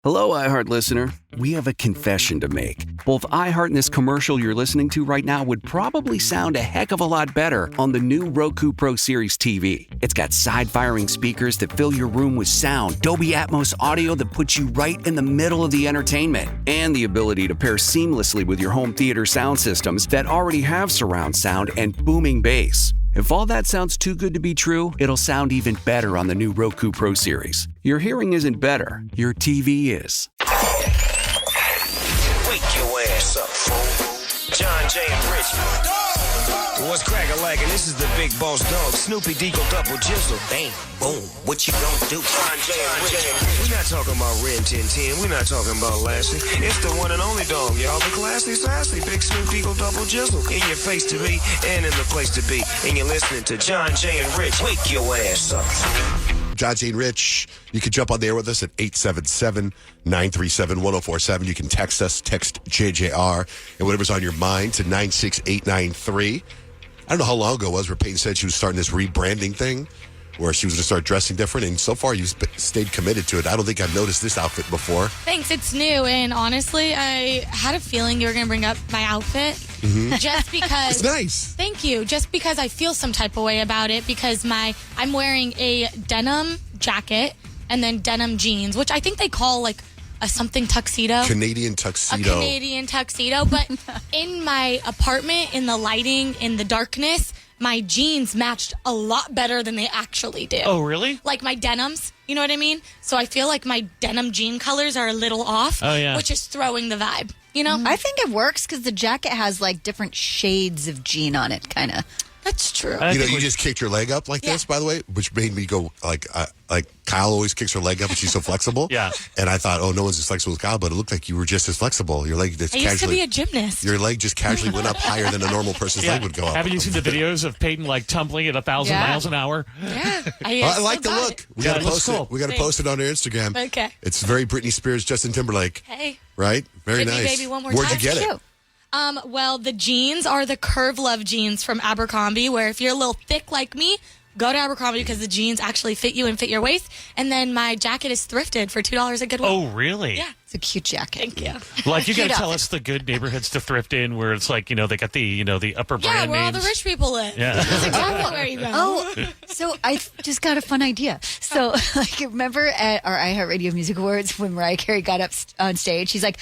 Hello, iHeart listener. We have a confession to make. Both iHeart and this commercial you're listening to right now would probably sound a heck of a lot better on the new Roku Pro Series TV. It's got side-firing speakers that fill your room with sound, Dolby Atmos audio that puts you right in the middle of the entertainment, and the ability to pair seamlessly with your home theater sound systems that already have surround sound and booming bass. If all that sounds too good to be true, it'll sound even better on the new Roku Pro Series. Your hearing isn't better, your TV is. Wake your ass up, fool. John Jay and Rich. What's crack-a-lackin'? This is the big boss dog, Snoopy Deagle Double Jizzle. Bang, boom, what you gonna do? John Jay and Rich. We're not talking about Ren 1010. We're not talking about Lassie. It's the one and only dog, y'all. The classy, sassy, big Snoop Deagle Double Jizzle. In your face to be and in the place to be. And you're listening to John Jay and Rich. Wake your ass up. John Jay and Rich, you can jump on there with us at 877-937-1047. You can text us, text JJR, and whatever's on your mind to 96893. I don't know how long ago it was where Payton said she was starting this rebranding thing where she was going to start dressing different, and so far you've stayed committed to it. I don't think I've noticed this outfit before. Thanks. It's new, and honestly, I had a feeling you were going to bring up my outfit just because. It's nice. Thank you. Just because I feel some type of way about it because I'm wearing a denim jacket and then denim jeans, which I think they call like a something tuxedo. Canadian tuxedo. A Canadian tuxedo. But in my apartment, in the lighting, in the darkness, my jeans matched a lot better than they actually do. Oh, really? Like my denims, you know what I mean? So I feel like my denim jean colors are a little off, which is throwing the vibe, you know? I think it works because the jacket has like different shades of jean on it, kind of. That's true. You just kicked your leg up like this, by the way, which made me go like Kyle always kicks her leg up and she's so flexible. Yeah. And I thought, oh, no one's as flexible as Kyle, but it looked like you were just as flexible. Your leg just I used to be a gymnast. Your leg just casually went up higher than a normal person's leg would go up. Haven't you seen the videos of Payton like tumbling at 1,000 miles an hour? Yeah. I like the look. We got to post it. We got to post it on our Instagram. Okay. It's very Britney Spears, Justin Timberlake. Hey. Right? Very Hit me, nice. baby, one more Where'd time. you get it? Well, the jeans are the Curve Love jeans from Abercrombie, where if you're a little thick like me, go to Abercrombie because the jeans actually fit you and fit your waist. And then my jacket is thrifted for $2 a Goodwill. Oh, really? Yeah. It's a cute jacket. Thank you. Like, you got to tell us the good neighborhoods to thrift in where it's like, they got the, the upper brand where all names. the rich people live. Yeah. That's exactly where you go. Oh, so I just got a fun idea. So, remember at our iHeartRadio Music Awards when Mariah Carey got up on stage? She's like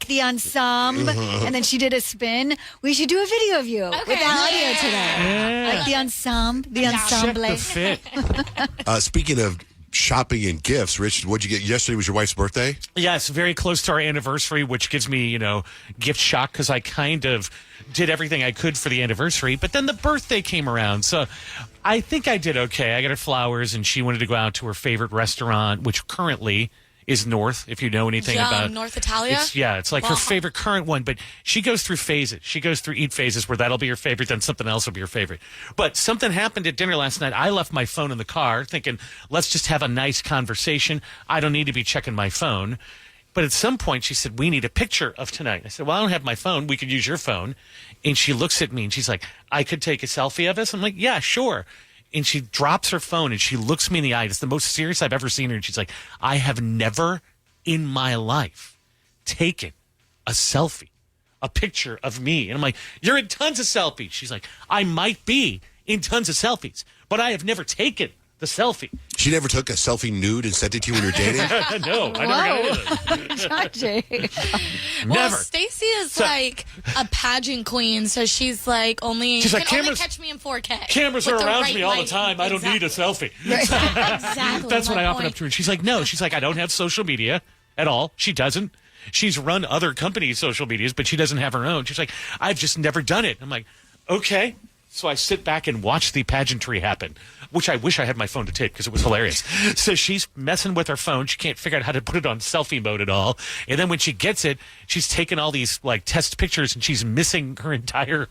the ensemble, and then she did a spin. We should do a video of you with that audio today. Yeah. Like the ensemble, the Check ensemble. the fit. Speaking of shopping and gifts, Rich, what'd you get? Yesterday was your wife's birthday? Yeah, it's very close to our anniversary, which gives me, gift shock because I kind of did everything I could for the anniversary, but then the birthday came around. So I think I did okay. I got her flowers, and she wanted to go out to her favorite restaurant, which currently is North, if you know anything about North Italia? It's like her favorite current one, but she goes through phases. She goes through eat phases where that'll be her favorite, then something else will be her favorite. But something happened at dinner last night. I left my phone in the car thinking, let's just have a nice conversation. I don't need to be checking my phone. But at some point she said, we need a picture of tonight. I said, well, I don't have my phone. We could use your phone. And she looks at me and she's like, I could take a selfie of us? I'm like, yeah, sure. And she drops her phone and she looks me in the eye. It's the most serious I've ever seen her. And she's like, I have never in my life taken a selfie, a picture of me. And I'm like, you're in tons of selfies. She's like, I might be in tons of selfies, but I have never taken the selfie. She never took a selfie nude and sent it to you when you were dating? No, I never got it. John Jay. Well, Never. Stacey is like a pageant queen, so she's like only She's you like, can only cameras- catch me in 4K. Cameras with are the around right me all the lighting. time. I don't need a selfie. Exactly. That's what my I offered point. up to her. And she's like, no. She's like, I don't have social media at all. She doesn't. She's run other companies' social medias, but she doesn't have her own. She's like, I've just never done it. I'm like, okay. So I sit back and watch the pageantry happen, which I wish I had my phone to tape because it was hilarious. So she's messing with her phone. She can't figure out how to put it on selfie mode at all. And then when she gets it, she's taking all these like test pictures and she's missing her entire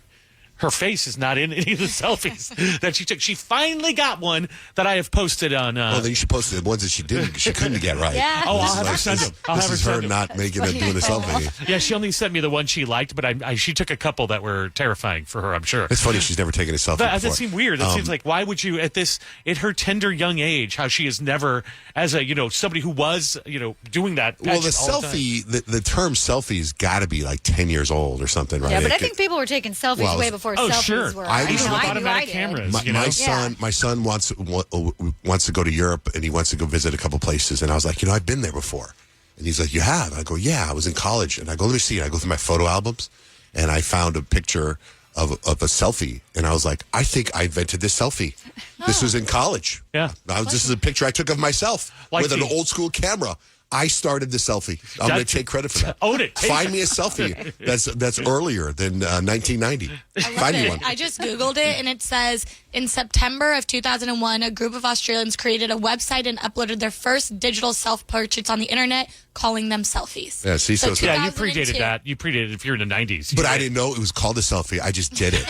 Her face is not in any of the selfies that she took. She finally got one that I have posted on. Well, then you should post the ones that she couldn't get right. Yeah. Oh, I'll have her send them. This is her not doing the selfie. Yeah, she only sent me the one she liked, but she took a couple that were terrifying for her, I'm sure. It's funny she's never taken a selfie That before. seems weird. That seems like, why would you, at her tender young age, how she is never, as a, somebody who was, doing that. Well, the all selfie, the term selfie's got to be like 10 years old or something, right? Yeah, but I think people were taking selfies way before selfies sure. were. I used to with I automatic cameras. My son wants to go to Europe and he wants to go visit a couple places. And I was like, I've been there before. And he's like, you have? I go, yeah, I was in college. And I go, let me see. And I go through my photo albums and I found a picture of a selfie. And I was like, I think I invented this selfie. This was in college. Yeah. This is a picture I took of myself with an old school camera. I started the selfie. I'm going to take credit for that. Own it. Find me a selfie that's earlier than 1990. Find me one. I just Googled it, and it says, in September of 2001, a group of Australians created a website and uploaded their first digital self-portraits on the internet, calling them selfies. Yeah, see, so Yeah, you 2002. predated that. You predated if you're in the 90s. But I didn't know it was called a selfie. I just did it.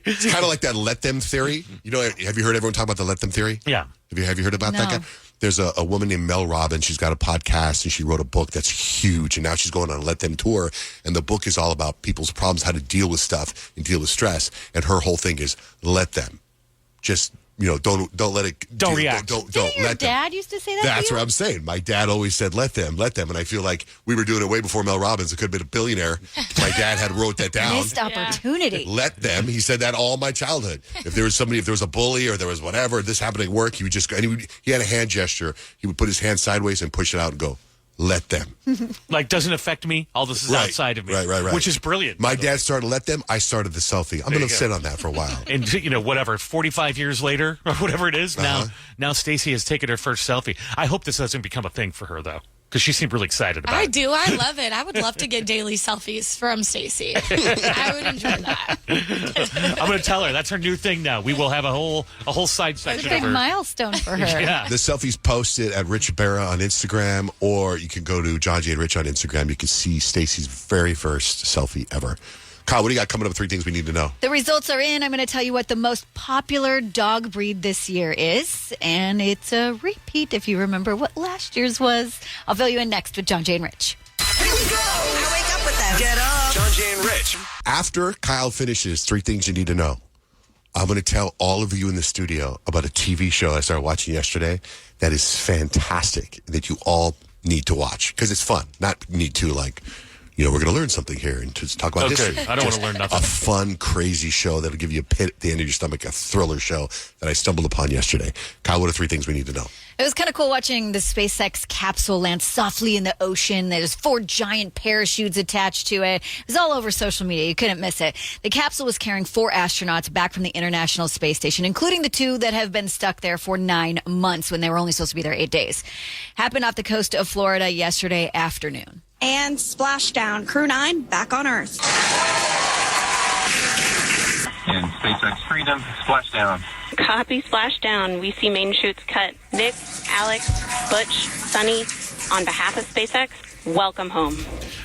It's kind of like that let them theory. Have you heard everyone talk about the let them theory? Yeah. Have you heard about that No. guy? There's a woman named Mel Robbins. She's got a podcast and she wrote a book that's huge. And now she's going on a Let Them tour. And the book is all about people's problems, how to deal with stuff and deal with stress. And her whole thing is let them. Just, don't let it. Don't react. Don't Didn't your let them. dad used to say that? That's to you? what I'm saying. My dad always said, let them. And I feel like we were doing it way before Mel Robbins. It could have been a billionaire. My dad had wrote that down. Missed opportunity. Let them. He said that all my childhood. If there was a bully or there was whatever, this happened at work, he would just go, and he had a hand gesture. He would put his hand sideways and push it out and go, let them. Like, doesn't affect me. All this is outside of me. Right. Which is brilliant. My dad started let them. I started the selfie. I'm going to sit on that for a while. And, 45 years later, or whatever it is, now Stacey has taken her first selfie. I hope this doesn't become a thing for her, though, because she seemed really excited about I it. do. I love it. I would love to get daily selfies from Stacey. I would enjoy that. I'm going to tell her that's her new thing now. We will have a whole side It's a section big of her. milestone for her. Yeah. The selfie's posted at Rich Berra on Instagram, or you can go to John J. and Rich on Instagram. You can see Stacey's very first selfie ever. Kyle, what do you got coming up? 3 things we need to know. The results are in. I'm going to tell you what the most popular dog breed this year is. And it's a repeat if you remember what last year's was. I'll fill you in next with John J. and Rich. Here we go. I wake up with them. Get up. John Jay and Rich. After Kyle finishes 3 things you need to know, I'm going to tell all of you in the studio about a TV show I started watching yesterday that is fantastic, that you all need to watch because it's fun. Not need to, like, we're going to learn something here and just talk about history. I don't want to learn nothing. A fun, crazy show that'll give you a pit at the end of your stomach, a thriller show that I stumbled upon yesterday. Kyle, what are 3 things we need to know? It was kind of cool watching the SpaceX capsule land softly in the ocean. There's 4 giant parachutes attached to it. It was all over social media. You couldn't miss it. The capsule was carrying 4 astronauts back from the International Space Station, including the 2 that have been stuck there for 9 months when they were only supposed to be there 8 days. Happened off the coast of Florida yesterday afternoon. And splashdown. Crew 9 back on Earth. And SpaceX Freedom, splashdown. Copy splashdown. We see main chutes cut. Nick, Alex, Butch, Sunny, on behalf of SpaceX, welcome home.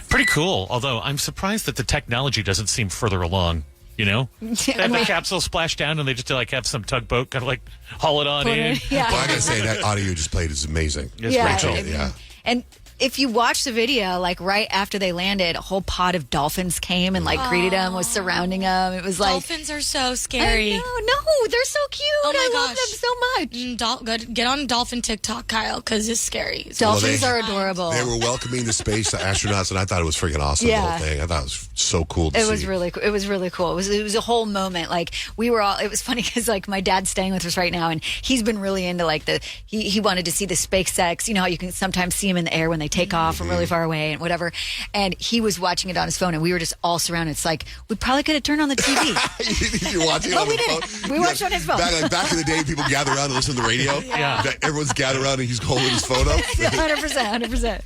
Pretty cool, although I'm surprised that the technology doesn't seem further along. They have the capsule splash down and they just have some tugboat kind of like haul it on in. Yeah. Well, I got to say, that audio you just played is amazing. Yes, Yeah. Rachel. Yeah. And if you watch the video, like right after they landed, a whole pod of dolphins came and greeted them, was surrounding them. It was like Dolphins are so scary. I know, no, they're so cute. Oh my I love gosh. them so much. Get on dolphin TikTok, Kyle, because it's scary. Dolphins Well, are adorable. They were welcoming the space astronauts, and I thought it was freaking awesome. The Yeah. whole thing. I thought it was so cool to see. It was really cool. It was really cool. It was a whole moment. Like we were all. It was funny because my dad's staying with us right now, and he's been really into he wanted to see the SpaceX. You know how you can sometimes see them in the air when they take off from really far away and whatever. And he was watching it on his phone, and we were just all surrounded. It's like we probably could have turned on the TV. You're watching it But on we the didn't. phone? We watched it on his phone. Back in the day, people gather around and listen to the radio. Yeah. Everyone's gathered around and he's holding his phone up. 100%.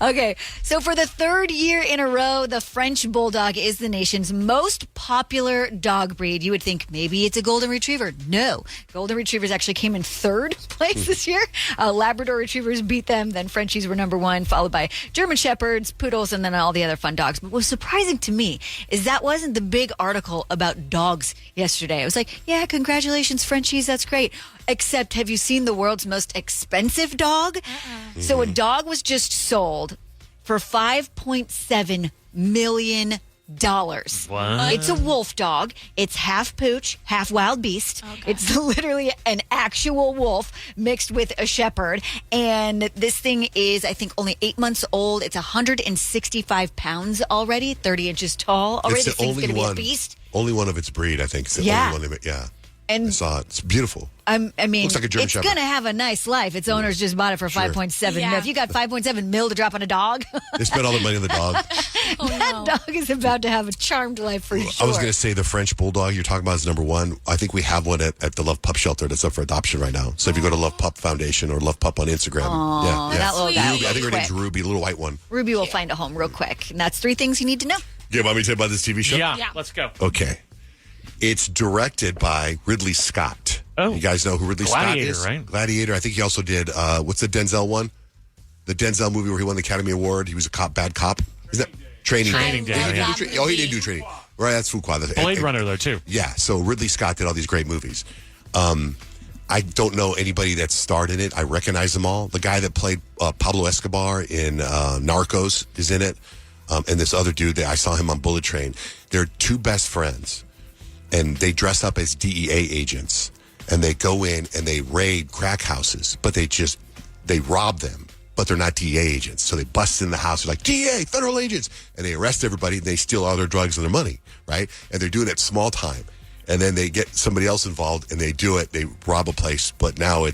Okay, so for the third year in a row, the French Bulldog is the nation's most popular dog breed. You would think maybe it's a Golden Retriever. No, Golden Retrievers actually came in third place this year. Labrador Retrievers beat them, then Frenchies were number one, followed by German Shepherds, Poodles, and then all the other fun dogs. But what's surprising to me is that wasn't the big article about dogs yesterday. I was like, yeah, congratulations, Frenchies, that's great. Except, have you seen the world's most expensive dog? So a dog was just sold for $5.7 million. What? It's a wolf dog. It's half pooch, half wild beast. Okay. It's literally an actual wolf mixed with a shepherd. And this thing is, I think, only 8 months old. It's 165 pounds already, 30 inches tall. Already, this thing's going to be a beast. Only one of its breed, I think. It's the only one of it, yeah. And I saw it. It's beautiful. I mean, looks like a German it's Shepherd. going to have a nice life. Its owners just bought it for $5.7 million. If you got $5.7 million to drop on a dog, they spent all the money on the dog. That dog is about to have a charmed life for sure. I was going to say the French Bulldog you're talking about is number one. I think we have one at the Love Pup Shelter that's up for adoption right now. So if you go to Love Pup Foundation or Love Pup on Instagram, that little guy. Ruby, I think her name's Ruby, a little white one. Ruby will find a home real quick. And that's 3 things you need to know. Do you want me to tell you about this TV show? Yeah, let's go. Okay. It's directed by Ridley Scott. Oh. You guys know who Ridley Scott is? Gladiator, right? Gladiator. I think he also did, what's the Denzel one? The Denzel movie where he won the Academy Award. He was a bad cop. Is that Training Day? Oh, he didn't do Training. Right, that's Fuqua. Blade Runner, though, too. Yeah, so Ridley Scott did all these great movies. I don't know anybody that starred in it. I recognize them all. The guy that played Pablo Escobar in Narcos is in it. And this other dude, I saw him on Bullet Train. They're 2 best friends. And they dress up as DEA agents, and they go in and they raid crack houses, but they rob them, but they're not DEA agents. So they bust in the house, they're like, DEA, federal agents, and they arrest everybody, and they steal all their drugs and their money, right? And they're doing it small time. And then they get somebody else involved, and they do it, they rob a place, but now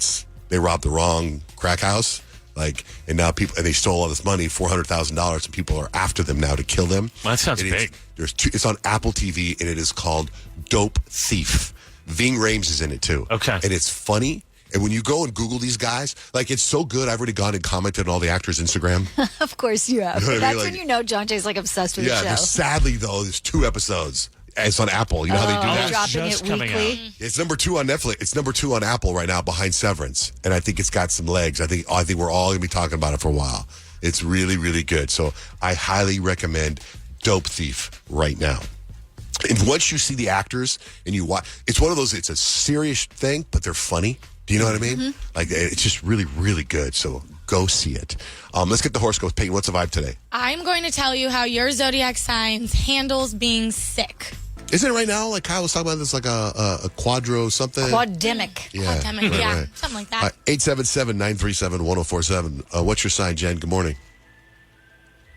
they robbed the wrong crack house. And now they stole all this money, $400,000, and people are after them now to kill them. Well, that sounds big. It's on Apple TV, and it is called Dope Thief. Ving Rhames is in it, too. Okay. And it's funny. And when you go and Google these guys, it's so good. I've already gone and commented on all the actors' Instagram. Of course you have. That's when you know John Jay's obsessed with the show. Sadly, though, there's 2 episodes. It's on Apple. You know how they do that? Dropping it weekly. It's number 2 on Netflix. It's number 2 on Apple right now, behind Severance, and I think it's got some legs. I think we're all going to be talking about it for a while. It's really, really good. So I highly recommend Dope Thief right now. And once you see the actors and you watch, it's one of those. It's a serious thing, but they're funny. Do you know what I mean? Mm-hmm. It's just really, really good. So go see it. Let's get the horoscope. Payton, what's the vibe today? I'm going to tell you how your zodiac signs handles being sick. Isn't it right now? Like Kyle was talking about this, like a quadro something? Quademic. Yeah. Quademic, right. Something like that. 877-937-1047. What's your sign, Jen? Good morning.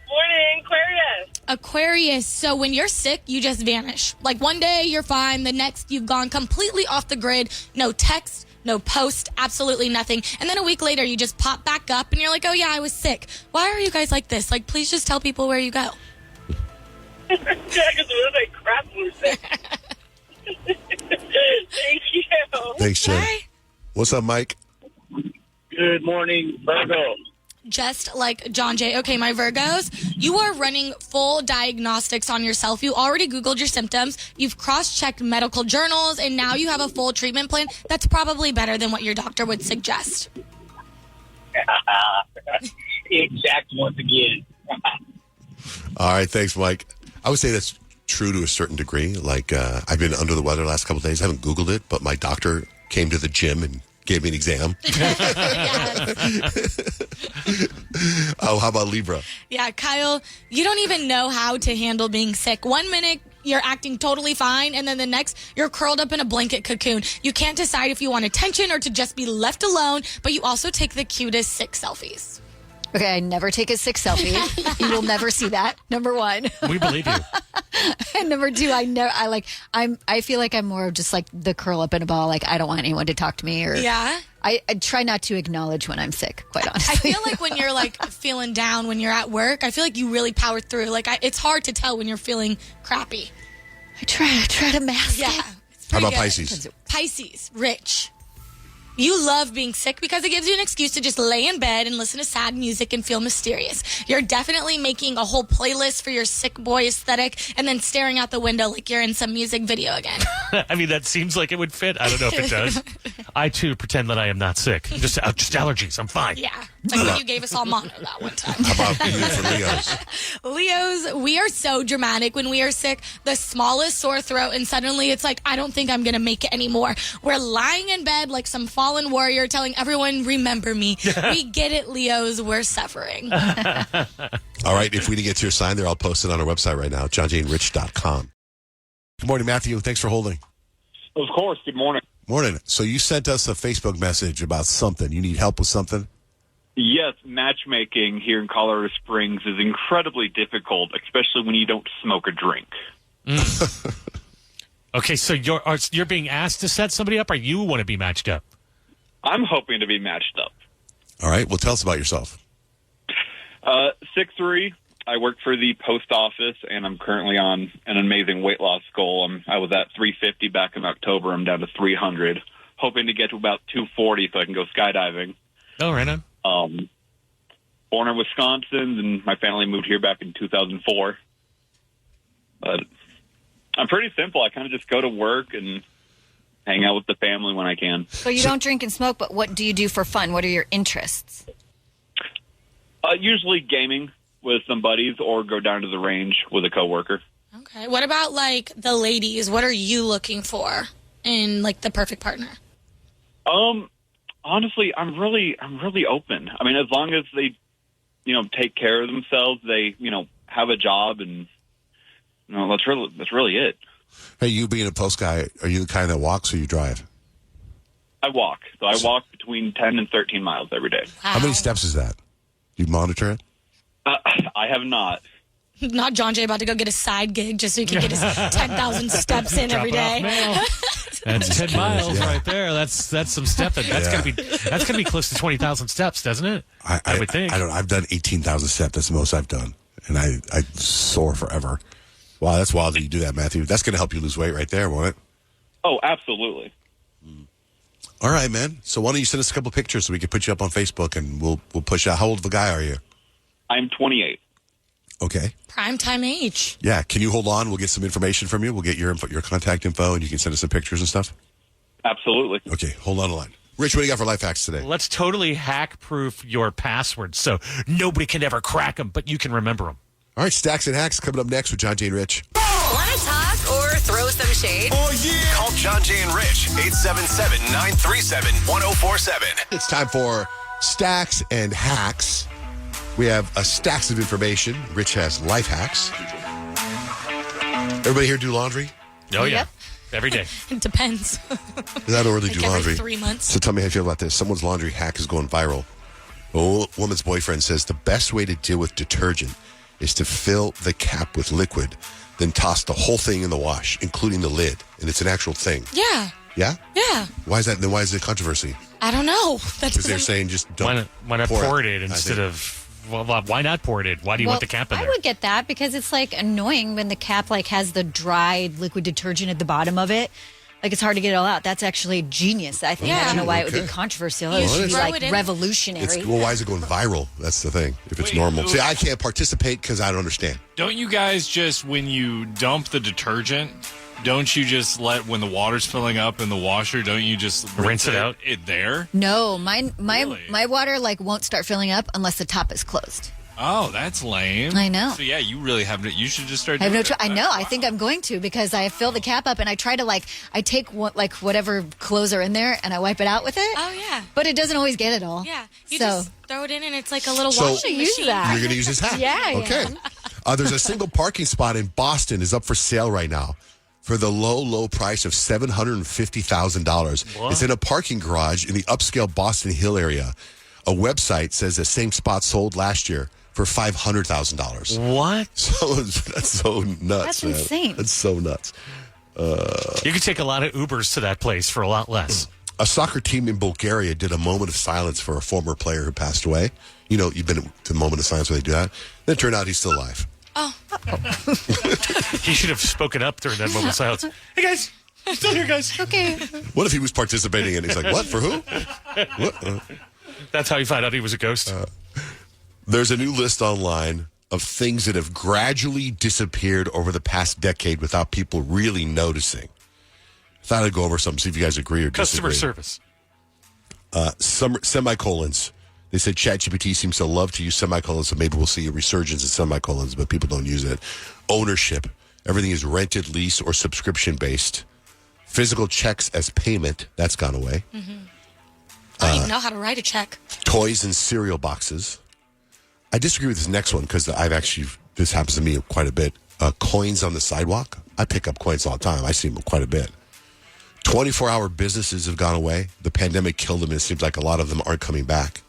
Morning, Aquarius. Aquarius. So when you're sick, you just vanish. Like one day you're fine. The next you've gone completely off the grid. No text, no post, absolutely nothing. And then a week later you just pop back up and you're like, oh yeah, I was sick. Why are you guys like this? Like, please just tell people where you go. Yeah, because it was like crap we were sick. Thank you. Thanks, Jen. Bye. What's up, Mike? Good morning, Virgo. Just like John Jay. Okay, my Virgos, you are running full diagnostics on yourself. You already Googled your symptoms. You've cross-checked medical journals, and now you have a full treatment plan that's probably better than what your doctor would suggest. Exact once again. All right, thanks, Mike. I would say that's true to a certain degree. I've been under the weather the last couple of days. I haven't Googled it, but my doctor came to the gym and gave me an exam. Oh, how about Libra? Yeah, Kyle, you don't even know how to handle being sick. 1 minute, you're acting totally fine, and then the next, you're curled up in a blanket cocoon. You can't decide if you want attention or to just be left alone, but you also take the cutest sick selfies. Okay, I never take a sick selfie. You will never see that. Number 1. We believe you. And number 2, I feel like I'm more of just like the curl up in a ball. Like I don't want anyone to talk to me, or yeah. I try not to acknowledge when I'm sick. Quite honestly, I feel like when you're feeling down when you're at work, I feel like you really power through. It's hard to tell when you're feeling crappy. I try to mask it. Yeah. How about Pisces? Pisces, rich. You love being sick because it gives you an excuse to just lay in bed and listen to sad music and feel mysterious. You're definitely making a whole playlist for your sick boy aesthetic and then staring out the window like you're in some music video again. I mean, that seems like it would fit. I don't know if it does. I, too, pretend that I am not sick. Just allergies. I'm fine. Yeah. It's like when you gave us all mono that one time. How about you for Leos? Leos, we are so dramatic when we are sick. The smallest sore throat, and suddenly it's like, I don't think I'm going to make it anymore. We're lying in bed like some fallen warrior telling everyone, remember me. We get it, Leos. We're suffering. All right, if we didn't get to your sign there, I'll post it on our website right now, johnjaneRich.com. Good morning, Matthew. Thanks for holding. Of course. Good morning. Morning. So you sent us a Facebook message about something. You need help with something? Yes, matchmaking here in Colorado Springs is incredibly difficult, especially when you don't smoke or drink. Okay, so you're being asked to set somebody up, or you want to be matched up? I'm hoping to be matched up. All right. Well, tell us about yourself. 6'3". I work for the post office, and I'm currently on an amazing weight loss goal. I was at 350 back in October. I'm down to 300, hoping to get to about 240 so I can go skydiving. Oh, right on. Born in Wisconsin, and my family moved here back in 2004. But I'm pretty simple. I kind of just go to work and hang out with the family when I can. So you don't drink and smoke, but what do you do for fun? What are your interests? Usually gaming with some buddies or go down to the range with a coworker. Okay. What about, like, the ladies? What are you looking for in, like, the perfect partner? Honestly, I'm really open. I mean, as long as they, take care of themselves, they, have a job, and that's really it. Hey, you being a post guy, are you the kind that walks or you drive? I walk. So I walk between 10 and 13 miles every day. Wow. How many steps is that? You monitor it? I have not. Not John Jay about to go get a side gig just so he can get his 10,000 steps in every day. That's 10 miles right there. That's some stepping. That's gonna be close to 20,000 steps, doesn't it? I would think. I don't know. I've done 18,000 steps. That's the most I've done, and I soar forever. Wow, that's wild that you do that, Matthew. That's going to help you lose weight right there, won't it? Oh, absolutely. All right, man. So why don't you send us a couple pictures so we can put you up on Facebook, and we'll push out. How old of a guy are you? I'm 28. Okay. Prime time age. Yeah. Can you hold on? We'll get some information from you. We'll get your contact info, and you can send us some pictures and stuff. Absolutely. Okay. Hold on the line. Rich, what do you got for life hacks today? Let's totally hack-proof your passwords so nobody can ever crack them, but you can remember them. All right. Stacks and hacks coming up next with John Jay and Rich. Want to talk or throw some shade? Oh, yeah. Call John Jay and Rich, 877-937-1047. It's time for Stacks and Hacks. We have a stacks of information. Rich has life hacks. Everybody here do laundry? Oh, yeah. Every day. It depends. I don't really do laundry. Every 3 months. So tell me how you feel about this. Someone's laundry hack is going viral. A woman's boyfriend says the best way to deal with detergent is to fill the cap with liquid, then toss the whole thing in the wash, including the lid. And it's an actual thing. Yeah. Yeah? Yeah. Why is that? Then why is it controversy? I don't know. Because they're saying just don't why not pour it instead of... Well, why not pour it in? Why do you want the cap in there? I would get that because it's like annoying when the cap like has the dried liquid detergent at the bottom of it. Like it's hard to get it all out. That's actually genius. I think. I don't know why it would be controversial. It should be like revolutionary. Well, why is it going viral? That's the thing. If it's normal. See, I can't participate because I don't understand. Don't you guys just, when you dump the detergent, don't you just when the water's filling up in the washer, don't you just rinse it out? There? No, my water like won't start filling up unless the top is closed. Oh, that's lame. I know. So yeah, you really have to. You should just start. I have doing no. I know. I think I'm going to because I fill the cap up and I try to I take whatever clothes are in there and I wipe it out with it. Oh yeah. But it doesn't always get it all. Yeah. You just throw it in and it's like a little washing use machine. that. You're going to use this hack? Yeah. Okay. There's a single parking spot in Boston is up for sale right now for the low price of $750,000. It's in a parking garage in the upscale Boston Hill area. A website says the same spot sold last year for $500,000. What? So that's so nuts. That's insane. That's so nuts. You could take a lot of Ubers to that place for a lot less. A soccer team in Bulgaria did a moment of silence for a former player who passed away. You know, you've been to a moment of silence where they do that. Then it turned out he's still alive. Oh. He should have spoken up during that moment of silence. Hey, guys. Still here, guys. Okay. What if he was participating and he's like, what, for who? What? That's how you find out he was a ghost. There's a new list online of things that have gradually disappeared over the past decade without people really noticing. I thought I'd go over some, see if you guys agree or Customer disagree. service. Some semicolons. They said ChatGPT seems to love to use semicolons, so maybe we'll see a resurgence in semicolons, but people don't use it. Ownership. Everything is rented, lease, or subscription-based. Physical checks as payment. That's gone away. Mm-hmm. I don't even know how to write a check. Toys and cereal boxes. I disagree with this next one because this happens to me quite a bit. Coins on the sidewalk. I pick up coins all the time. I see them quite a bit. 24-hour businesses have gone away. The pandemic killed them, and it seems like a lot of them aren't coming back.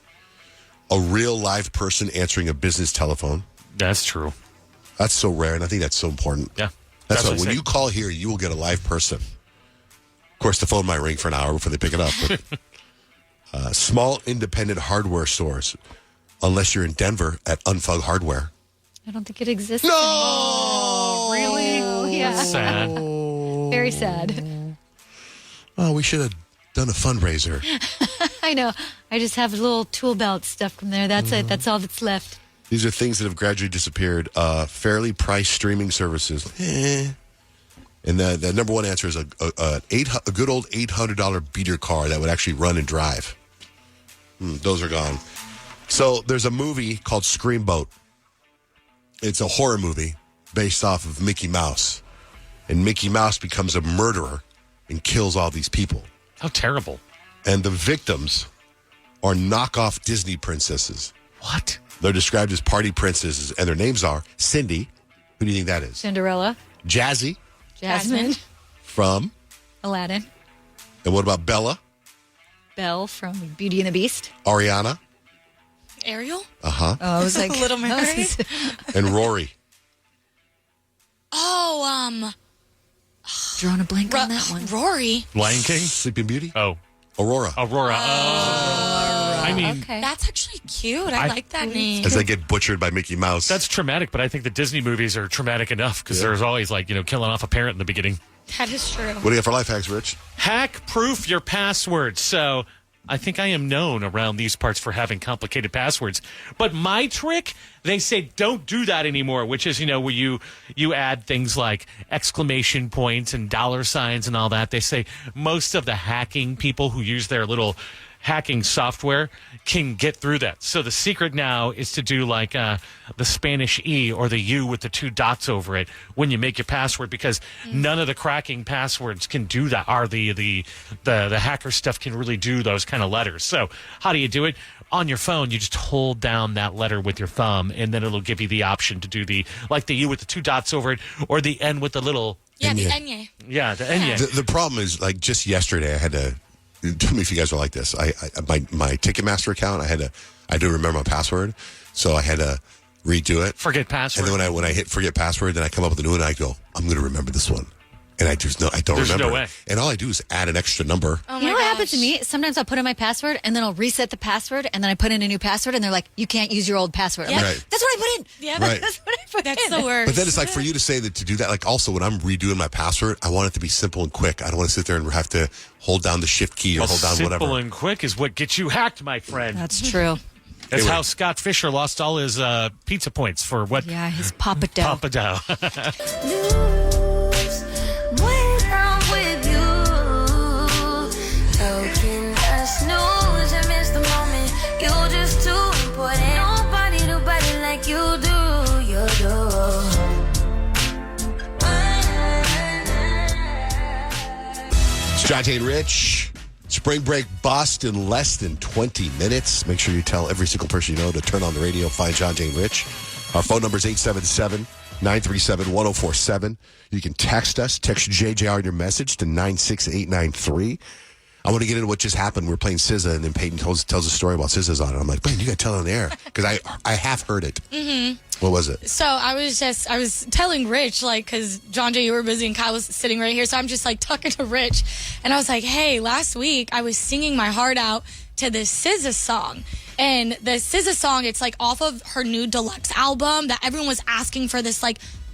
A real live person answering a business telephone. That's true. That's so rare, and I think that's so important. Yeah. That's why when you call here, you will get a live person. Of course, the phone might ring for an hour before they pick it up. But, small independent hardware stores, unless you're in Denver at Unfug Hardware. I don't think it exists. No! Really? Oh, yeah. Sad. Very sad. Oh, we should have done a fundraiser. I know. I just have a little tool belt stuff from there. That's it. That's all that's left. These are things that have gradually disappeared. Fairly priced streaming services. And the number one answer is a good old $800 beater car that would actually run and drive. Those are gone. So there's a movie called Screamboat. It's a horror movie based off of Mickey Mouse. And Mickey Mouse becomes a murderer and kills all these people. How terrible. And the victims are knockoff Disney princesses. What? They're described as party princesses, and their names are Cindy. Who do you think that is? Cinderella. Jazzy. Jasmine. From? Aladdin. And what about Bella? Belle from Beauty and the Beast. Ariana. Ariel? Uh-huh. Oh, I was like... Little Mermaid? And Rory. Oh, drawing a blank on that one. Rory. Lion King? Sleeping Beauty? Oh. Aurora. Aurora. Oh. I mean, Okay. That's actually cute. I like that name. As they get butchered by Mickey Mouse. that's traumatic, but I think the Disney movies are traumatic enough because there's always killing off a parent in the beginning. That is true. What do you have for life hacks, Rich? Hack proof your password. So I think I am known around these parts for having complicated passwords. But my trick, they say don't do that anymore, which is, where you add things like exclamation points and dollar signs and all that. They say most of the hacking people who use their little hacking software can get through that. So the secret now is to do the Spanish E or the U with the 2 dots over it when you make your password, because none of the cracking passwords can do that. Or the hacker stuff can really do those kind of letters. So how do you do it? On your phone, you just hold down that letter with your thumb, and then it'll give you the option to do the U with the 2 dots over it, or the N with the little... Yeah, the Enye. Yeah, the Enye. The problem is, just yesterday, I had to... Tell me if you guys are like this. My Ticketmaster account, I do remember my password, so I had to redo it. Forget password. And then when I hit forget password, then I come up with a new one, and I go, I'm going to remember this one. And I don't There's remember. no way. And all I do is add an extra number. Oh You know what happens to me? Sometimes I'll put in my password and then I'll reset the password and then I put in a new password and they're like, you can't use your old password. I'm Yeah. like, Right. that's what I put in. Yeah, Right. That's what I put That's in. the worst. But then it's for you to say that to do that, also when I'm redoing my password, I want it to be simple and quick. I don't want to sit there and have to hold down the shift key or hold down Simple whatever. and quick is what gets you hacked, my friend. That's true. That's Anyway. how Scott Fisher lost all his pizza points for what? Yeah, his Papa Dough. Papa Dough. It's John Jay and Rich. Spring break bust in less than 20 minutes. Make sure you tell every single person you know to turn on the radio, find John Jay and Rich. Our phone number is 877-937-1047. You can text us. Text JJR your message to 96893. I want to get into what just happened. We're playing SZA, and then Payton tells a story about SZA's on it. I'm like, man, you got to tell it on the air. Because I have heard it. Mm-hmm. What was it? So I was telling Rich, because John Jay, you were busy and Kyle was sitting right here. So I'm just talking to Rich. And I was like, hey, last week I was singing my heart out to this SZA song. And the SZA song, it's off of her new deluxe album that everyone was asking for this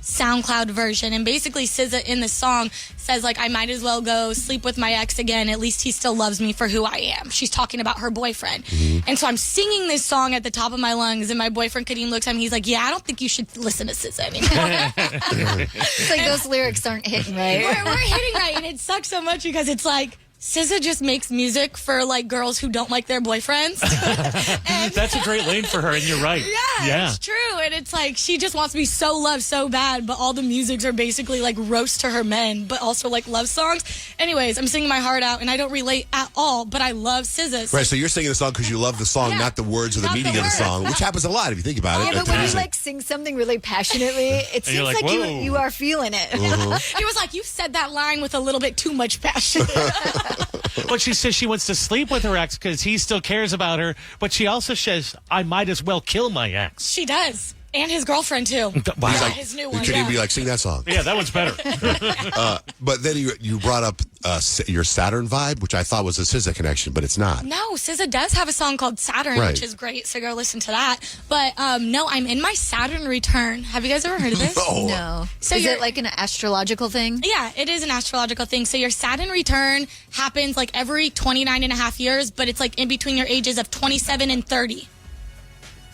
SoundCloud version. And basically SZA in the song says, like, I might as well go sleep with my ex again. At least he still loves me for who I am. She's talking about her boyfriend. And so I'm singing this song at the top of my lungs, and my boyfriend Kadeem looks at me. He's like, yeah, I don't think you should listen to SZA anymore. It's like those lyrics aren't hitting right. We're hitting right, and it sucks so much because it's like, SZA just makes music for, like, girls who don't like their boyfriends. That's a great lane for her, and you're right. Yeah, it's true. And it's like, she just wants to be so loved so bad, but all the musics are basically, like, roast to her men, but also, like, love songs. Anyways, I'm singing my heart out, and I don't relate at all, but I love SZA. Right, so you're singing the song because you love the song, not the words or the meaning of the song, which happens a lot if you think about it. Yeah, but when you, like, sing something really passionately, it seems like you are feeling it. He was like, you said that line with a little bit too much passion. But she says she wants to sleep with her ex because he still cares about her. But she also says, I might as well kill my ex. She does. And his girlfriend, too. Wow. He's like, his new you one. could even be like, sing that song. Yeah, that one's better. But then you brought up your Saturn vibe, which I thought was a SZA connection, but it's not. No, SZA does have a song called Saturn, which is great, so go listen to that. But no, I'm in my Saturn return. Have you guys ever heard of this? No. So is it like an astrological thing? Yeah, it is an astrological thing. So your Saturn return happens like every 29 and a half years, but it's like in between your ages of 27 and 30.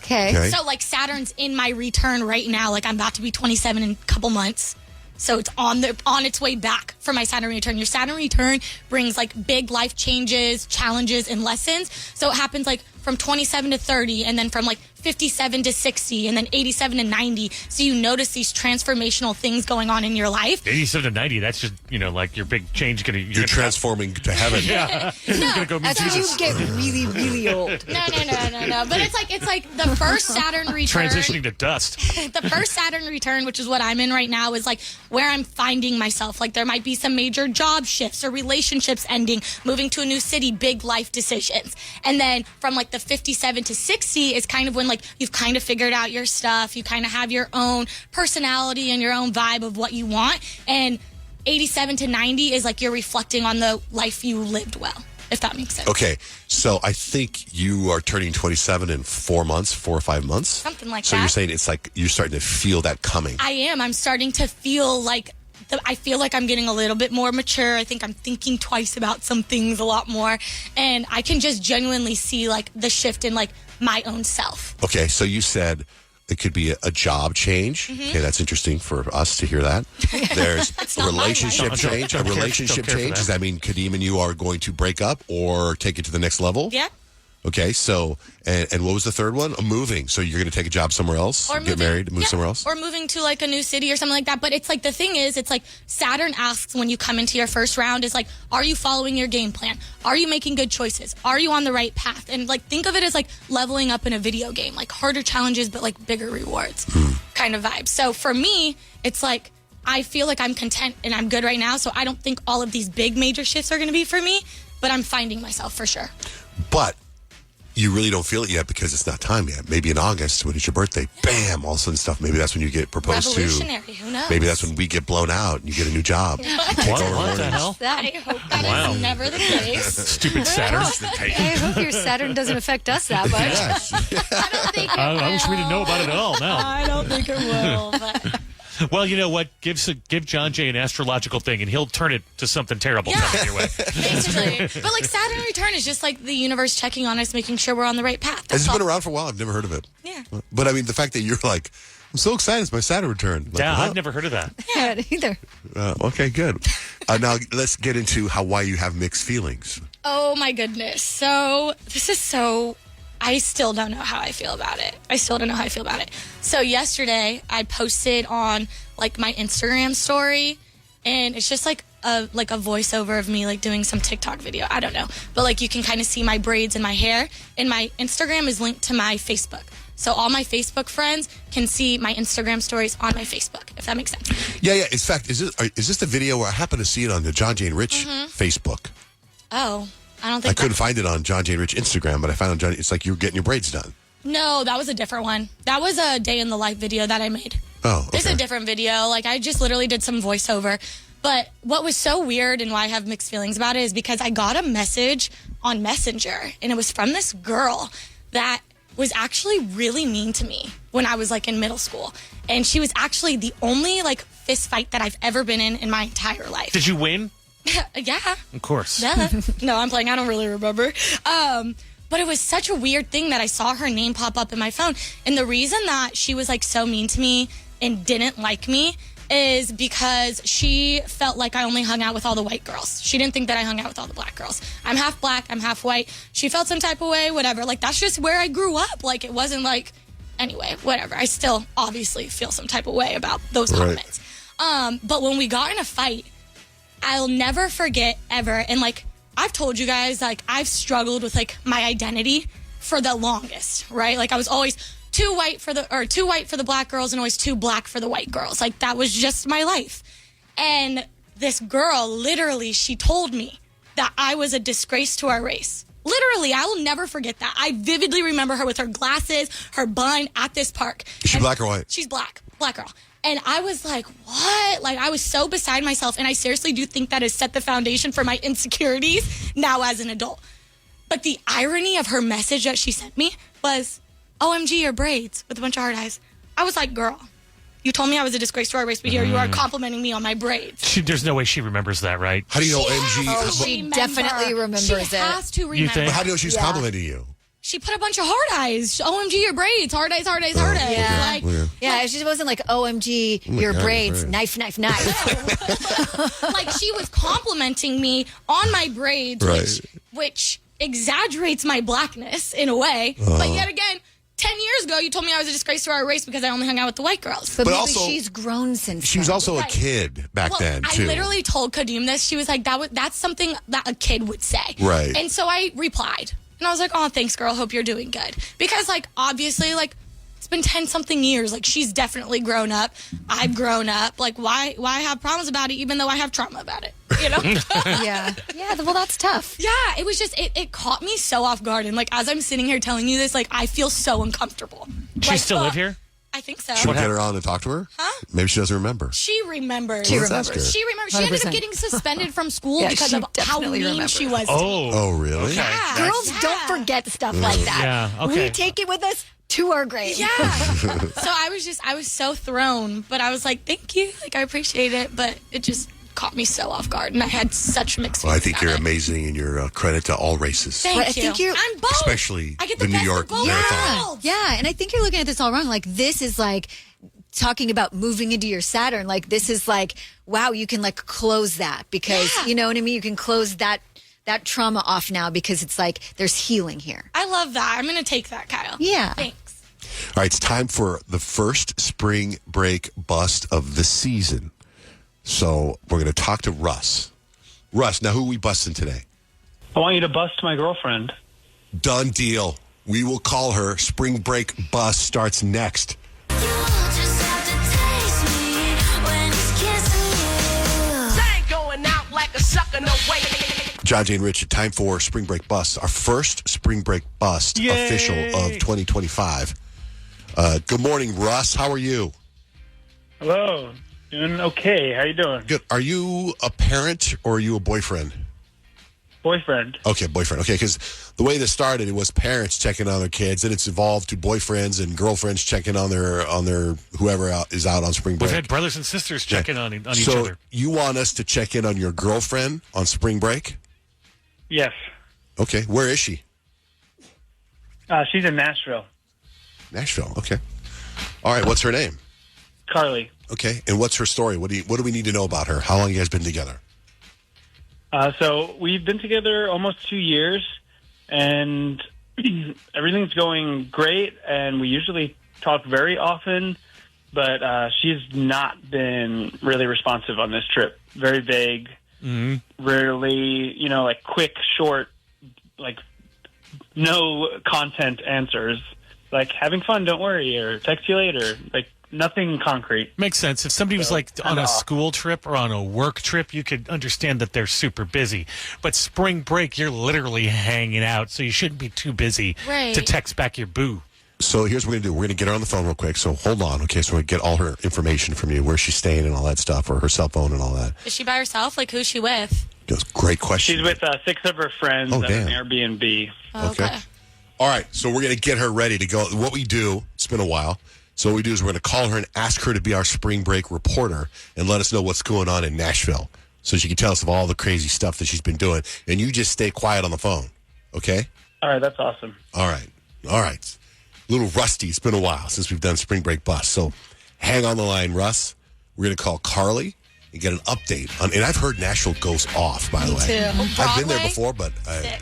Okay. So like Saturn's in my return right now. Like I'm about to be 27 in a couple months. So it's on its way back for my Saturn return. Your Saturn return brings like big life changes, challenges, and lessons. So it happens like from 27 to 30, and then from like 57 to 60, and then 87 to 90. So you notice these transformational things going on in your life. 87 to 90, that's just, like your big change. You're transforming to heaven. Yeah. You're gonna go meet That's Jesus. when you get really, really old. No. But it's like the first Saturn return. Transitioning to dust. The first Saturn return, which is what I'm in right now, is like where I'm finding myself. Like there might be some major job shifts or relationships ending, moving to a new city, big life decisions. And then from like the 57 to 60 is kind of when like you've kind of figured out your stuff. You kind of have your own personality and your own vibe of what you want. And 87 to 90 is like you're reflecting on the life you lived well, if that makes sense. Okay, so I think you are turning 27 in 4 months, 4 or 5 months. Something like that. So you're saying it's like you're starting to feel that coming. I am. I'm starting to feel like I feel like I'm getting a little bit more mature. I think I'm thinking twice about some things a lot more. And I can just genuinely see like the shift in like my own self. Okay, so you said it could be a job change. Mm-hmm. Okay, that's interesting for us to hear that. There's a not my relationship life. change. A relationship Don't care for change. that. Does that mean Kadeem and you are going to break up or take it to the next level? Yeah. Okay, so, and what was the third one? Moving. So you're going to take a job somewhere else? Or get married, move somewhere else? Or moving to like a new city or something like that. But it's like the thing is, it's like Saturn asks when you come into your first round is like, are you following your game plan? Are you making good choices? Are you on the right path? And like think of it as like leveling up in a video game, like harder challenges but like bigger rewards kind of vibe. So for me, it's like I feel like I'm content and I'm good right now. So I don't think all of these big major shifts are going to be for me, but I'm finding myself for sure. But you really don't feel it yet because it's not time yet. Maybe in August when it's your birthday, bam, all of a sudden stuff. Maybe that's when you get proposed to. Revolutionary, who knows? Maybe that's when we get blown out and you get a new job. What the hell? I hope that is never the case. Stupid Saturn. I hope your Saturn doesn't affect us that much. Yes. I don't think it I wish we didn't know about it at all now. I don't think it will, but... Well, you know what? Give John Jay an astrological thing, and he'll turn it to something terrible coming your way. Basically. But like Saturn return is just like the universe checking on us, making sure we're on the right path. It's been around for a while. I've never heard of it. Yeah. But I mean, the fact that you're like, I'm so excited. It's my Saturn return. Like, Yeah, what? I've never heard of that. Yeah, either. Okay, good. Now let's get into why you have mixed feelings. Oh my goodness. So I still don't know how I feel about it. So yesterday I posted on like my Instagram story, and it's just like a voiceover of me like doing some TikTok video. I don't know. But like you can kind of see my braids and my hair, and my Instagram is linked to my Facebook. So all my Facebook friends can see my Instagram stories on my Facebook, if that makes sense. Yeah. In fact, is this the video where I happen to see it on the John Jay and Rich Facebook? Oh, I don't I think couldn't find it on John Jay and Rich Instagram, but I found it on John. It's like you were getting your braids done. No, that was a different one. That was a day in the life video that I made. Oh, okay. It's a different video. Like, I just literally did some voiceover. But what was so weird and why I have mixed feelings about it is because I got a message on Messenger, and it was from this girl that, was actually really mean to me when I was like in middle school. And she was actually the only like fist fight that I've ever been in my entire life. Did you win? Yeah. Of course. Duh. No, I'm playing. I don't really remember. But it was such a weird thing that I saw her name pop up in my phone. And the reason that she was like so mean to me and didn't like me is because she felt like I only hung out with all the white girls. She didn't think that I hung out with all the black girls. I'm half black, I'm half white. She felt some type of way, whatever. Like, that's just where I grew up. Like, it wasn't like, anyway, whatever. I still obviously feel some type of way about those comments. But when we got in a fight, I'll never forget ever. And like, I've told you guys, like, I've struggled with like my identity for the longest, right? Like, I was always too white for the black girls and always too black for the white girls. Like, that was just my life. And this girl, literally, she told me that I was a disgrace to our race. Literally, I will never forget that. I vividly remember her with her glasses, her bun at this park. Is she black or white? She's black girl. And I was like, what? Like, I was so beside myself. And I seriously do think that has set the foundation for my insecurities now as an adult. But the irony of her message that she sent me was, OMG, your braids, with a bunch of hard eyes. I was like, girl, you told me I was a disgrace to our race, but here you are complimenting me on my braids. There's no way she remembers that, right? How do you know OMG? Oh, she definitely remembers it. She has to remember. You think? But how do you know she's complimenting you? She put a bunch of hard eyes. OMG, your braids. Hard eyes, hard eyes, hard eyes. Yeah. Like, Yeah, it just wasn't like, OMG, your God, braids, right. knife, knife, knife. like, she was complimenting me on my braids, Right. which exaggerates my blackness in a way. But yet again, 10 years ago, you told me I was a disgrace to our race because I only hung out with the white girls. But maybe also, she's grown since She was then. also a kid back then, too. I literally told Kadeem this. She was like, that's something that a kid would say. Right. And so I replied. And I was like, oh, thanks, girl. Hope you're doing good. Because, like, obviously, like, it's been 10-something years. Like, she's definitely grown up. I've grown up. Like, why have problems about it even though I have trauma about it? You know? Yeah. Yeah, well, that's tough. Yeah, it was just, it caught me so off guard. And, like, as I'm sitting here telling you this, like, I feel so uncomfortable. She Like, still live here? I think so. Should we get her on and talk to her? Huh? Maybe she doesn't remember. She remembers. Let's ask her. She remembers. She ended up 100%. getting suspended from school Yeah, because she of how definitely mean remembers. she was to me. Oh, really? Okay. Yeah. Girls don't forget stuff like that. Yeah, okay. We take it with us to our grave. Yeah. So I was so thrown, but I was like, thank you. Like, I appreciate it, but it just caught me so off guard, and I had such mixed Well, I feelings think about you're it. amazing, and you're credit to all races. Thank Right, I you. think you're- I'm both. Especially I get the New best of York both Marathon. worlds. Yeah, and I think you're looking at this all wrong. Like, this is like talking about moving into your Saturn. Like, this is like, wow, you can like close that because, Yeah. you know what I mean? You can close that trauma off now because it's like there's healing here. I love that. I'm going to take that, Kyle. Yeah. Thanks. All right, it's time for the first spring break bust of the season. So we're going to talk to Russ. Russ, now who are we busting today? I want you to bust my girlfriend. Done deal. We will call her. Spring break bust starts next. John, Jay, and Rich, time for spring break bust. Our first spring break bust official of 2025. Good morning, Russ. How are you? Hello. Doing okay. How you doing? Good. Are you a parent or are you a boyfriend? Boyfriend. Okay, boyfriend. Okay, because the way this started, it was parents checking on their kids, then it's evolved to boyfriends and girlfriends checking on their whoever is out on spring break. We've had brothers and sisters checking on each So other. you want us to check in on your girlfriend on spring break? Yes. Okay, where is she? She's in Nashville. Nashville. Okay. All right. What's her name? Carly. Okay, and what's her story? What do we need to know about her? How long you guys been together? So we've been together almost 2 years, and everything's going great, and we usually talk very often, but she's not been really responsive on this trip. Very vague, rarely, like quick, short, like no content answers, like having fun, don't worry, or text you later, like nothing concrete. Makes sense. If somebody was like on a school trip or on a work trip, you could understand that they're super busy. But spring break, you're literally hanging out, so you shouldn't be too busy to text back your boo. So here's what we're going to do. We're going to get her on the phone real quick. So hold on. Okay, so we're going to get all her information from you, where she's staying and all that stuff, or her cell phone and all that. Is she by herself? Like, who's she with? Goes, great question. She's with 6 of her friends at an Airbnb. Okay. All right, so we're going to get her ready to go. What we do, it's been a while. So what we do is we're going to call her and ask her to be our spring break reporter and let us know what's going on in Nashville. So she can tell us of all the crazy stuff that she's been doing. And you just stay quiet on the phone, okay? All right, that's awesome. All right. A little rusty. It's been a while since we've done spring break bus. So hang on the line, Russ. We're going to call Carly and get an update on. And I've heard Nashville goes off, by the way. too. I've been there before, but I Is it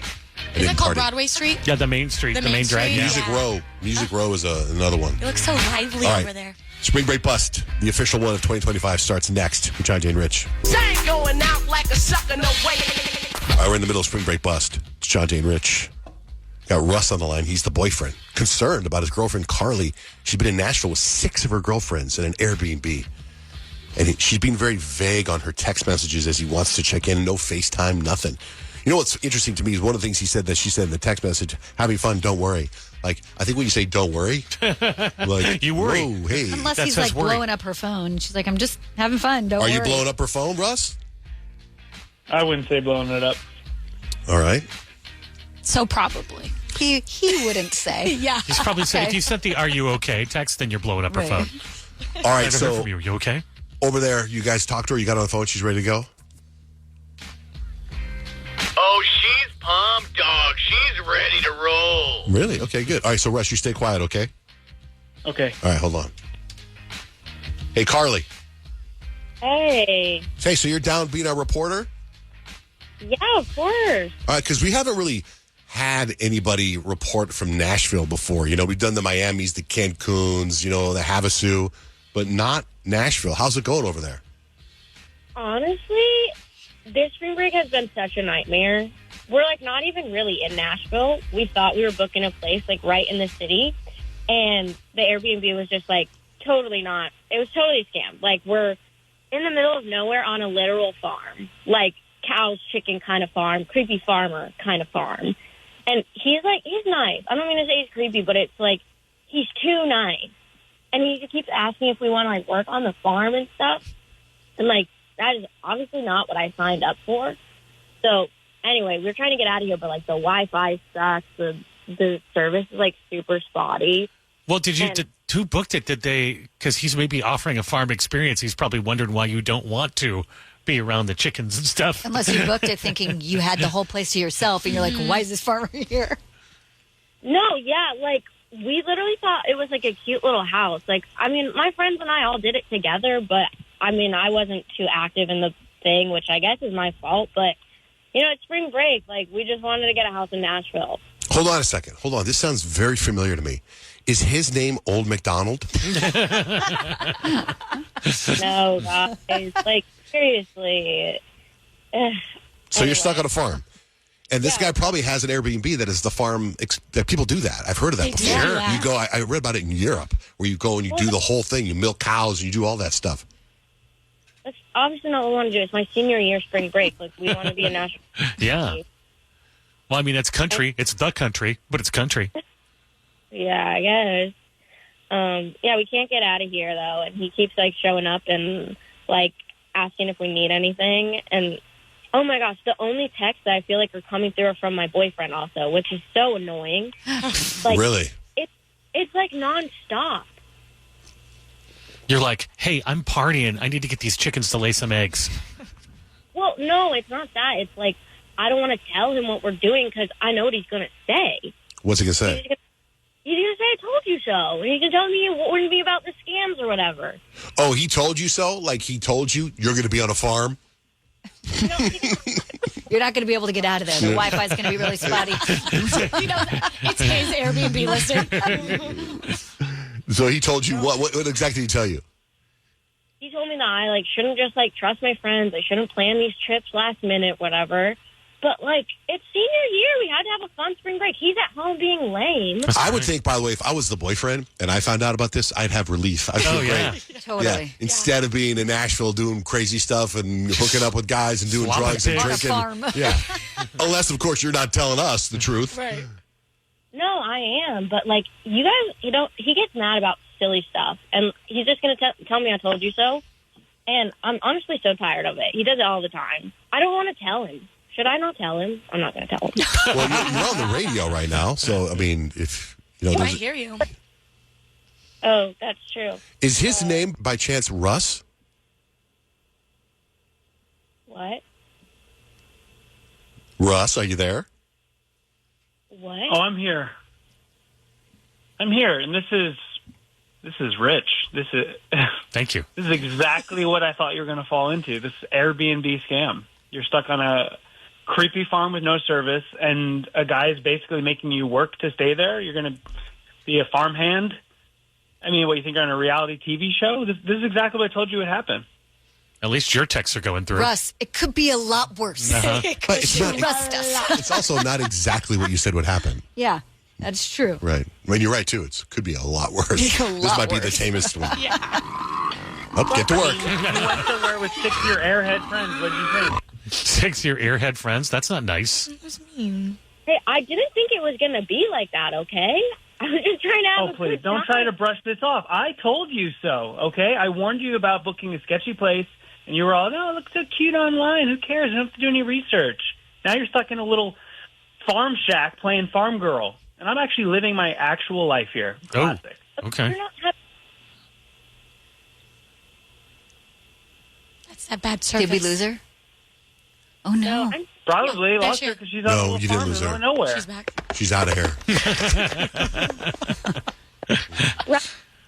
didn't called party. Broadway Street? Yeah, the main street, the main drag. street, Yeah. Music Row. Music Row is another one. It looks so lively All right. over there. Spring Break Bust, the official one of 2025, starts next with John, Jay, and Rich. Going out like a sucker, no way. All right, we're in the middle of Spring Break Bust. It's John, Jay, and Rich. Got Russ on the line. He's the boyfriend. Concerned about his girlfriend, Carly. She's been in Nashville with 6 of her girlfriends in an Airbnb. And she's been very vague on her text messages as he wants to check in. No FaceTime, nothing. You know what's interesting to me is one of the things she said in the text message, having fun, don't worry. Like, I think when you say don't worry, like, You worry. whoa, hey. Unless That he's says like worry. blowing up her phone. She's like, I'm just having fun. Don't Are worry. you blowing up her phone, Russ? I wouldn't say blowing it up. All right. So probably. He wouldn't say. Yeah. He's probably saying, Okay. if you sent the "Are you okay?" text, then you're blowing up her Right. phone. All I right, haven't heard so from you. You okay? over there, you guys talked to her. You got her on the phone. She's ready to go? Oh, she's pumped, dog. She's ready to roll. Really? Okay, good. All right, so Russ, you stay quiet, okay? Okay. All right, hold on. Hey, Carly. Hey. Hey, so you're down being our reporter? Yeah, of course. All right, because we haven't really had anybody report from Nashville before. You know, we've done the Miamis, the Cancuns, the Havasu, but not Nashville. How's it going over there? Honestly, this spring break has been such a nightmare. We're like not even really in Nashville. We thought we were booking a place like right in the city, and the Airbnb was just like totally not. It was totally a scam. Like we're in the middle of nowhere on a literal farm, like cows, chicken kind of farm, creepy farmer kind of farm. And he's nice. I don't mean to say he's creepy, but it's like he's too nice. And he just keeps asking if we want to like work on the farm and stuff. And like that is obviously not what I signed up for. So anyway, we're trying to get out of here, but like the Wi-Fi sucks. The service is like super spotty. Well, who booked it? Did they? Because he's maybe offering a farm experience. He's probably wondering why you don't want to be around the chickens and stuff. Unless you booked it thinking you had the whole place to yourself and you're like, why is this farmer here? No, yeah, like we literally thought it was like a cute little house. Like, I mean, my friends and I all did it together, but I mean, I wasn't too active in the thing, which I guess is my fault. But, it's spring break. Like, we just wanted to get a house in Nashville. Hold on a second. Hold on. This sounds very familiar to me. Is his name Old McDonald? No, guys. Like, seriously. So you're stuck on a farm. And this guy probably has an Airbnb that is the farm. That people do that. I've heard of that They do, before. yeah. You go. I read about it in Europe, where you go and you do the whole thing. You milk cows and you do all that stuff. That's obviously not what we want to do. It's my senior year spring break. Like, we want to be in Nashville. Yeah. Well, I mean, it's country. It's the country, but it's country. Yeah, I guess. Yeah, we can't get out of here, though. And he keeps, like, showing up and, like, asking if we need anything. And, oh, my gosh, the only texts that I feel like are coming through are from my boyfriend also, which is so annoying. Like, Really? It's like, nonstop. You're like, hey, I'm partying. I need to get these chickens to lay some eggs. Well, no, it's not that. It's like, I don't want to tell him what we're doing because I know what he's going to say. What's he gonna say? He's going to say, I told you so. And he's going to tell me what would it be about the scams or whatever. Oh, he told you so? Like he told you you're going to be on a farm? You're not going to be able to get out of there. The Wi-Fi is going to be really spotty. It's his Airbnb listing. So he told you what exactly did he tell you? He told me that I like shouldn't just like trust my friends. I shouldn't plan these trips last minute, whatever. But like it's senior year, we had to have a fun spring break. He's at home being lame. I would think, by the way, if I was the boyfriend and I found out about this, I'd have relief. I'd feel great. Totally. Yeah. Instead of being in Nashville doing crazy stuff and hooking up with guys and doing Flopping drugs and pigs. drinking. On a farm. Yeah. Unless, of course, you're not telling us the truth. Right. No, I am. But like you guys, he gets mad about silly stuff, and he's just gonna tell me I told you so. And I'm honestly so tired of it. He does it all the time. I don't want to tell him Should I not tell him? I'm not going to tell him. Well, you're on the radio right now, so I mean, if you know, He might there's- hear you. Oh, that's true. is his name by chance Russ? What? Russ, are you there? What? Oh, I'm here. I'm here, and this is Rich. This is Thank you. This is exactly what I thought you were going to fall into. This Airbnb scam. You're stuck on a creepy farm with no service, and a guy is basically making you work to stay there. You're going to be a farmhand. I mean, what, you think you're on a reality TV show? This is exactly what I told you would happen. At least your texts are going through. Russ, it could be a lot worse. Uh-huh. But it's not. Trust us. It's also not exactly what you said would happen. Yeah, that's true. Right. I mean, you're right too. It could be a lot worse. A This lot might be the worse. tamest one. Yeah. Oh, get to work. You went somewhere with 6 of your airhead friends. What did you think? 6 year airhead friends. That's not nice. Hey, I didn't think it was going to be like that, okay? I was just trying to have Oh, a please, good don't time. try to brush this off. I told you so, okay? I warned you about booking a sketchy place, and you were all, no, it looks so cute online. Who cares? You don't have to do any research. Now you're stuck in a little farm shack playing farm girl. And I'm actually living my actual life here. Classic. Okay. You're not happy. That's that bad service. Did we lose her? Oh, no. Probably There lost she her is. because she's on a No, little you didn't farm in lose the her. middle of nowhere. She's back. She's out of here.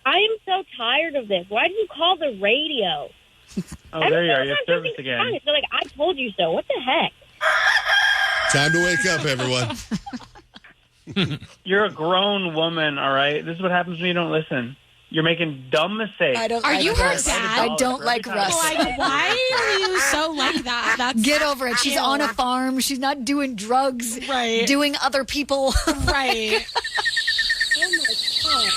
I am so tired of this. Why did you call the radio? Oh, there you are. You have Every service time again. something's wrong, it's like, I told you so. What the heck? Time to wake up, everyone. You're a grown woman, all right? This is what happens when you don't listen. You're making dumb mistakes. I don't Are like you her Russ. dad? I don't like Russ. Like, why are you so like that? That's Get over it. She's on a farm. She's not doing drugs. Right. Doing other people. right. Oh, my God.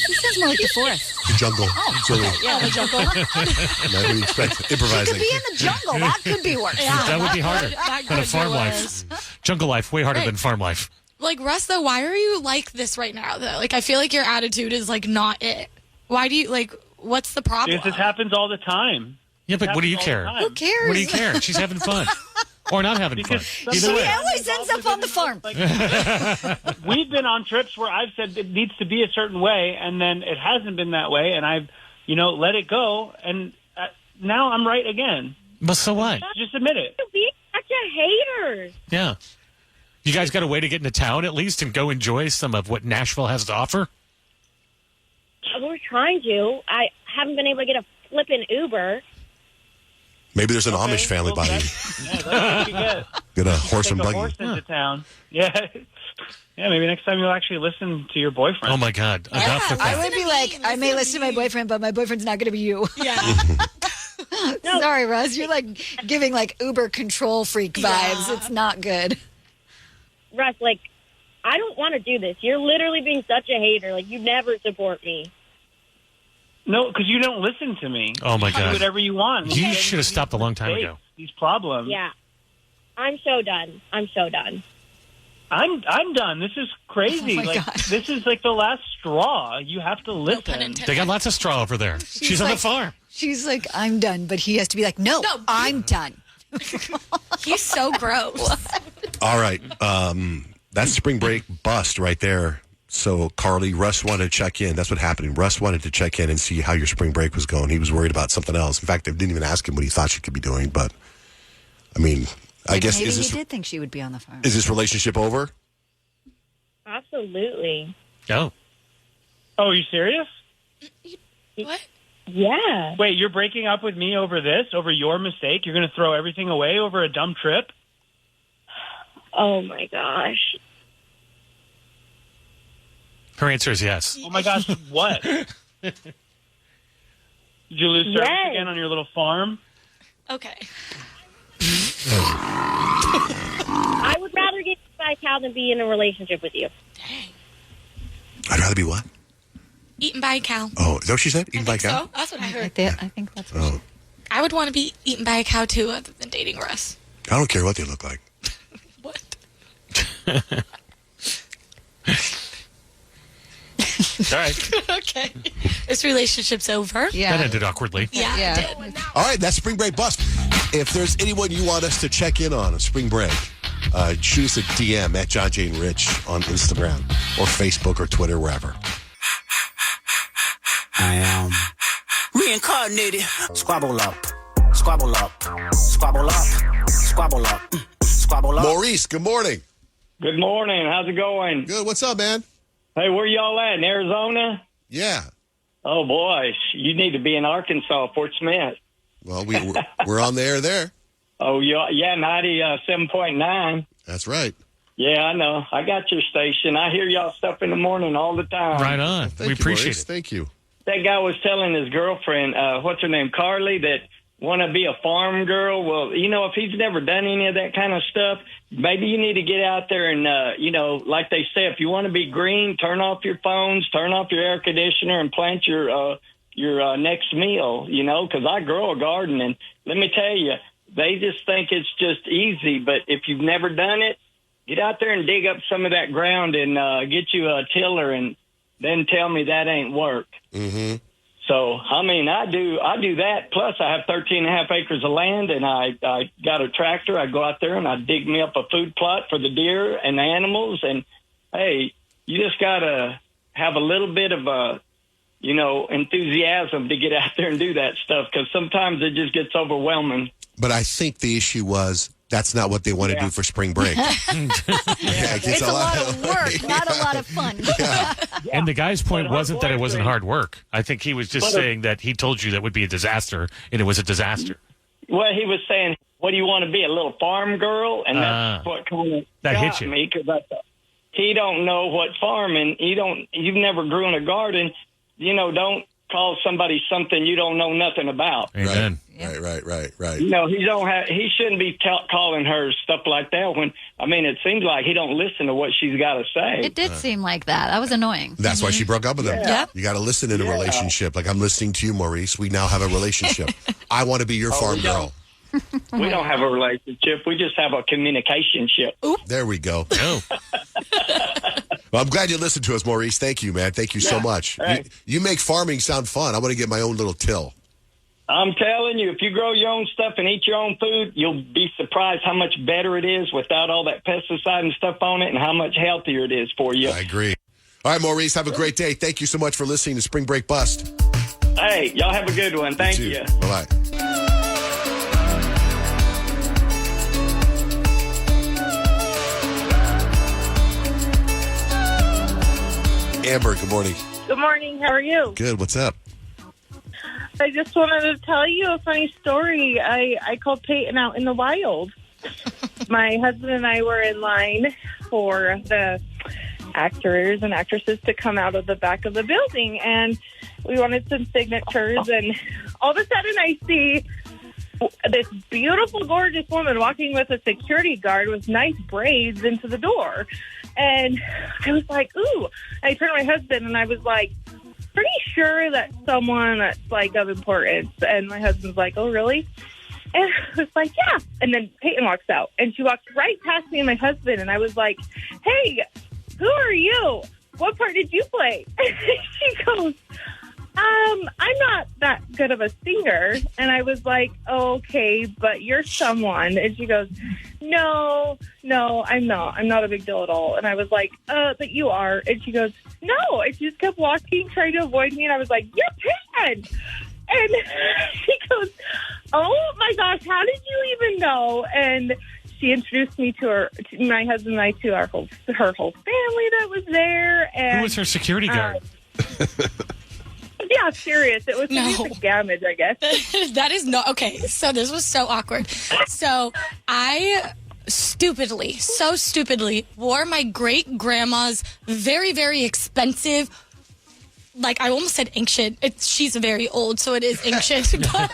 This sounds more like the forest. The jungle. So, Yeah, the jungle. what do you expect? She Improvising. could be in the jungle. That could be worse. That would be harder That than a could farm be life. worse. Jungle life, way harder Right. than farm life. Like, Russ, though, why are you like this right now, though? Like, I feel like your attitude is, like, not it. Why do you, like, what's the problem? Because this happens all the time. Yeah, but what do you Happens all the care? time. Who cares? What do you care? She's having fun. Or not having fun. Because Either She way. always ends up on the farm. We've been on trips where I've said it needs to be a certain way, and then it hasn't been that way, and I've, let it go, and now I'm right again. But so what? Just admit it. You're being such a hater. Yeah. You guys got a way to get into town at least and go enjoy some of what Nashville has to offer? We're trying to. I haven't been able to get a flippin' Uber. Maybe there's an Okay, Amish family well, by you. that's what you get. Get a horse Take and a buggy. horse into town. Yeah. Yeah, maybe next time you'll actually listen to your boyfriend. Oh, my God. Enough with I that. would be like, I may listen to my boyfriend, but my boyfriend's not going to be you. Yeah. Sorry, Russ. You're like giving like Uber control freak vibes. It's not good. Russ, like, I don't want to do this. You're literally being such a hater. Like, you never support me. No, because you don't listen to me. Oh, my You do God. whatever you want. You should have stopped a long time mistakes, ago. These problems. Yeah. I'm so done. I'm so done. I'm done. This is crazy. Oh my God. This is like the last straw. You have to listen. They got lots of straw over there. She's on the like- farm. She's like, I'm done, but he has to be like, no, I'm done. He's so gross. All right. That's spring break bust right there. So, Carly, Russ wanted to check in. That's what happened. Russ wanted to check in and see how your spring break was going. He was worried about something else. In fact, I didn't even ask him what he thought she could be doing. But, I mean, I guess, Maybe is he this, did think she would be on the farm. is this relationship over? Absolutely. Oh. Oh, are you serious? What? Yeah. Wait, you're breaking up with me over this, over your mistake? You're going to throw everything away over a dumb trip? Oh, my gosh. Her answer is yes. Oh, my gosh, what? Did you lose service Yes. again on your little farm? Okay. I would rather get by a cow than be in a relationship with you. I'd rather be what? Eaten by a cow. Oh, is that what she said? Eaten by a cow? So that's what I heard. I think that's what Oh, I would want to be eaten by a cow too, other than dating Russ. I don't care what they look like. What? All right. Okay. This relationship's over. Yeah. That ended awkwardly. Yeah. Yeah. It did. All right, that's spring break bust. If there's anyone you want us to check in on spring break, shoot us a DM at John Jane Rich on Instagram or Facebook or Twitter, wherever. I am reincarnated. Squabble up, squabble up, squabble up, squabble up, squabble up. Maurice, good morning. Good morning. How's it going? Good. What's up, man? Hey, where y'all at? In Arizona? Yeah. Oh, boy. You need to be in Arkansas, Fort Smith. Well, we're on the air there. Oh, yeah, 97.9. That's right. Yeah, I know. I got your station. I hear y'all stuff in the morning all the time. Right on. We appreciate it. Thank you. That guy was telling his girlfriend, what's her name, Carly, that want to be a farm girl. Well, if he's never done any of that kind of stuff, maybe you need to get out there and, like they say, if you want to be green, turn off your phones, turn off your air conditioner, and plant your next meal, because I grow a garden. And let me tell you, they just think it's just easy. But if you've never done it, get out there and dig up some of that ground and get you a tiller and then tell me that ain't work. Mm-hmm. So, I mean, I do that. Plus, I have 13 and a half acres of land, and I got a tractor. I go out there and I dig me up a food plot for the deer and the animals. And, hey, you just got to have a little bit of enthusiasm to get out there and do that stuff, because sometimes it just gets overwhelming. But I think the issue was that's not what they want to do for spring break. It's a lot of work, not a lot of fun. And the guy's point wasn't that it wasn't hard work. I think he was just saying that he told you that would be a disaster, and it was a disaster. Well, he was saying, what do you want to be, a little farm girl? And that's what kind of got me, because he don't know what farming, you've never grown a garden, don't call somebody something you don't know nothing about. Amen. Right. He shouldn't be calling her stuff like that when, it seems like he don't listen to what she's got to say. It did seem like that. That was annoying. That's why she broke up with him. Yeah. You got to listen in a relationship. Like, I'm listening to you, Maurice. We now have a relationship. I want to be your farm girl. We don't have a relationship. We just have a communication ship. There we go. Well, I'm glad you listened to us, Maurice. Thank you, man. Thank you so much. Hey. You make farming sound fun. I want to get my own little till. I'm telling you, if you grow your own stuff and eat your own food, you'll be surprised how much better it is without all that pesticide and stuff on it, and how much healthier it is for you. I agree. All right, Maurice, have a great day. Thank you so much for listening to Spring Break Bust. Hey, y'all have a good one. Thank you. Bye-bye. Amber, good morning. Good morning. How are you? Good. What's up? I just wanted to tell you a funny story. I called Payton out in the wild. My husband and I were in line for the actors and actresses to come out of the back of the building, and we wanted some signatures, and all of a sudden I see this beautiful, gorgeous woman walking with a security guard with nice braids into the door. And I was like, ooh. I turned to my husband and I was like, pretty sure that's someone that's like of importance. And my husband's like, oh, really? And I was like, yeah. And then Payton walks out and she walks right past me and my husband. And I was like, hey, who are you? What part did you play? And she goes, I'm not that good of a singer. And I was like, okay, but you're someone. And she goes, no, I'm not. I'm not a big deal at all. And I was like, but you are. And she goes, no. And she just kept walking, trying to avoid me. And I was like, you're Payton. And she goes, oh my gosh, how did you even know? And she introduced me to my husband and I, to her whole family that was there. And who was her security guard? Yeah, serious. It was music damage, I guess. That is not okay. So this was so awkward. So I stupidly wore my great grandma's very, very expensive, like I almost said ancient. She's very old, so it is ancient. But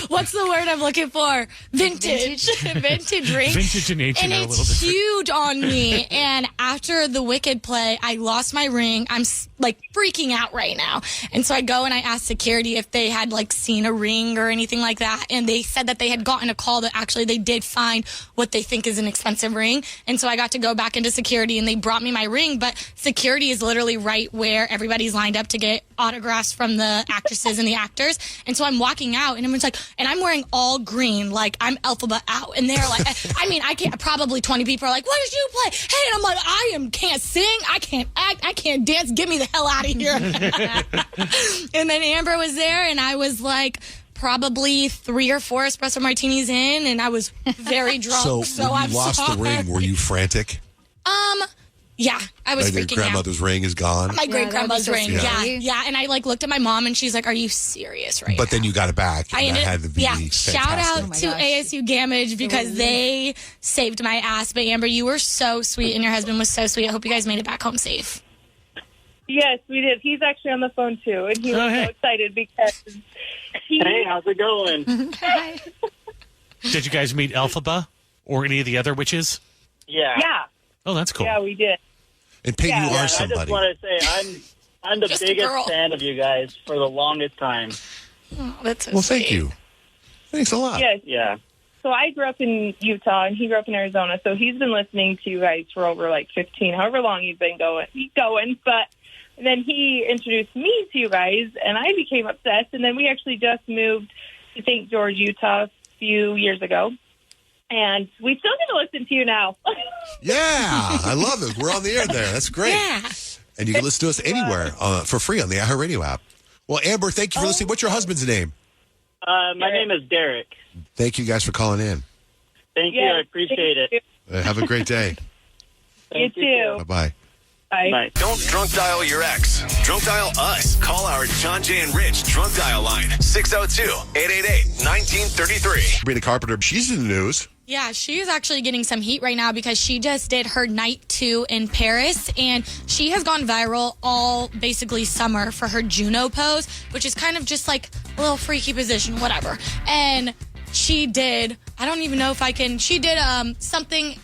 what's the word I'm looking for? Vintage ring. Vintage and ancient and are a little it's different. huge on me. And after the Wicked play, I lost my ring. I'm like freaking out right now. And so I go and I ask security if they had like seen a ring or anything like that. And they said that they had gotten a call that actually they did find what they think is an expensive ring. And so I got to go back into security and they brought me my ring. But security is literally right where everybody's lined lined up to get autographs from the actresses and the actors. And so I'm walking out, and everyone's like, and I'm wearing all green, like I'm Elphaba out. And they're like, I mean, I can't, probably 20 people are like, what did you play? Hey, and I'm like, can't sing, I can't act, I can't dance, get me the hell out of here. And then Amber was there, and I was like, probably 3 or 4 espresso martinis in, and I was very drunk. So when I'm you lost the ring, were you frantic? Yeah, I was Like your freaking grandmother's ring is gone. My great grandma's ring. Yeah. Yeah. And I looked at my mom, and she's like, "Are you serious right But then you got it back. And that had to be Shout out to ASU Gamage because they saved my ass. But Amber, you were so sweet, and your husband was so sweet. I hope you guys made it back home safe. Yes, we did. He's actually on the phone, too, and he was so excited because Hey, how's it going? Hi. Did you guys meet Elphaba or any of the other witches? Yeah. Yeah. Oh, that's cool. Yeah, we did. And Payton, you are I just somebody. want to say I'm the Just a biggest girl. fan of you guys for the longest time. Oh, that's so Well, sweet. thank you. Thanks a lot. Yes. Yeah. So I grew up in Utah, and he grew up in Arizona. So he's been listening to you guys for over like 15, however long you've been going. But then he introduced me to you guys, and I became obsessed. And then we actually just moved to St. George, Utah, a few years ago. And we still get to listen to you now. Yeah, I love it. We're on the air there. That's great. Yeah. And you can listen to us anywhere for free on the iHeartRadio app. Well, Amber, thank you for listening. What's your husband's name? My name is Derek. Thank you guys for calling in. Thank you. I appreciate it. Have a great day. You too. Bye-bye. Bye. Don't drunk dial your ex. Drunk dial us. Call our John, Jay, and Rich drunk dial line. 602-888-1933. Sabrina Carpenter, she's in the news. Yeah, she's actually getting some heat right now because she just did her night 2 in Paris, and she has gone viral all basically summer for her Juno pose, which is kind of just like a little freaky position, whatever. And she did, I don't even know if I can, she did something,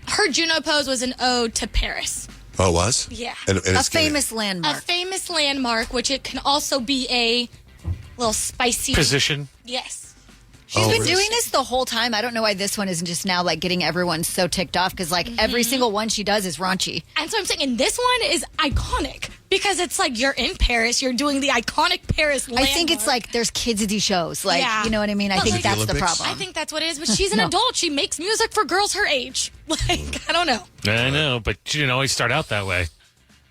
her Juno pose was an ode to Paris. Oh, it was? Yeah. And A it's famous landmark. A famous landmark, which it can also be a little spicy Position. Yes. She's been doing this the whole time. I don't know why this one isn't just now like getting everyone so ticked off because like every single one she does is raunchy. And so I'm saying, and this one is iconic because it's like you're in Paris, you're doing the iconic Paris landmark. I think it's like there's kidsy shows. Like, Yeah. you know what I mean? I But think like- that's the problem. I think that's what it is, but she's an adult. She makes music for girls her age. Like, I don't know. I know, but she didn't always start out that way.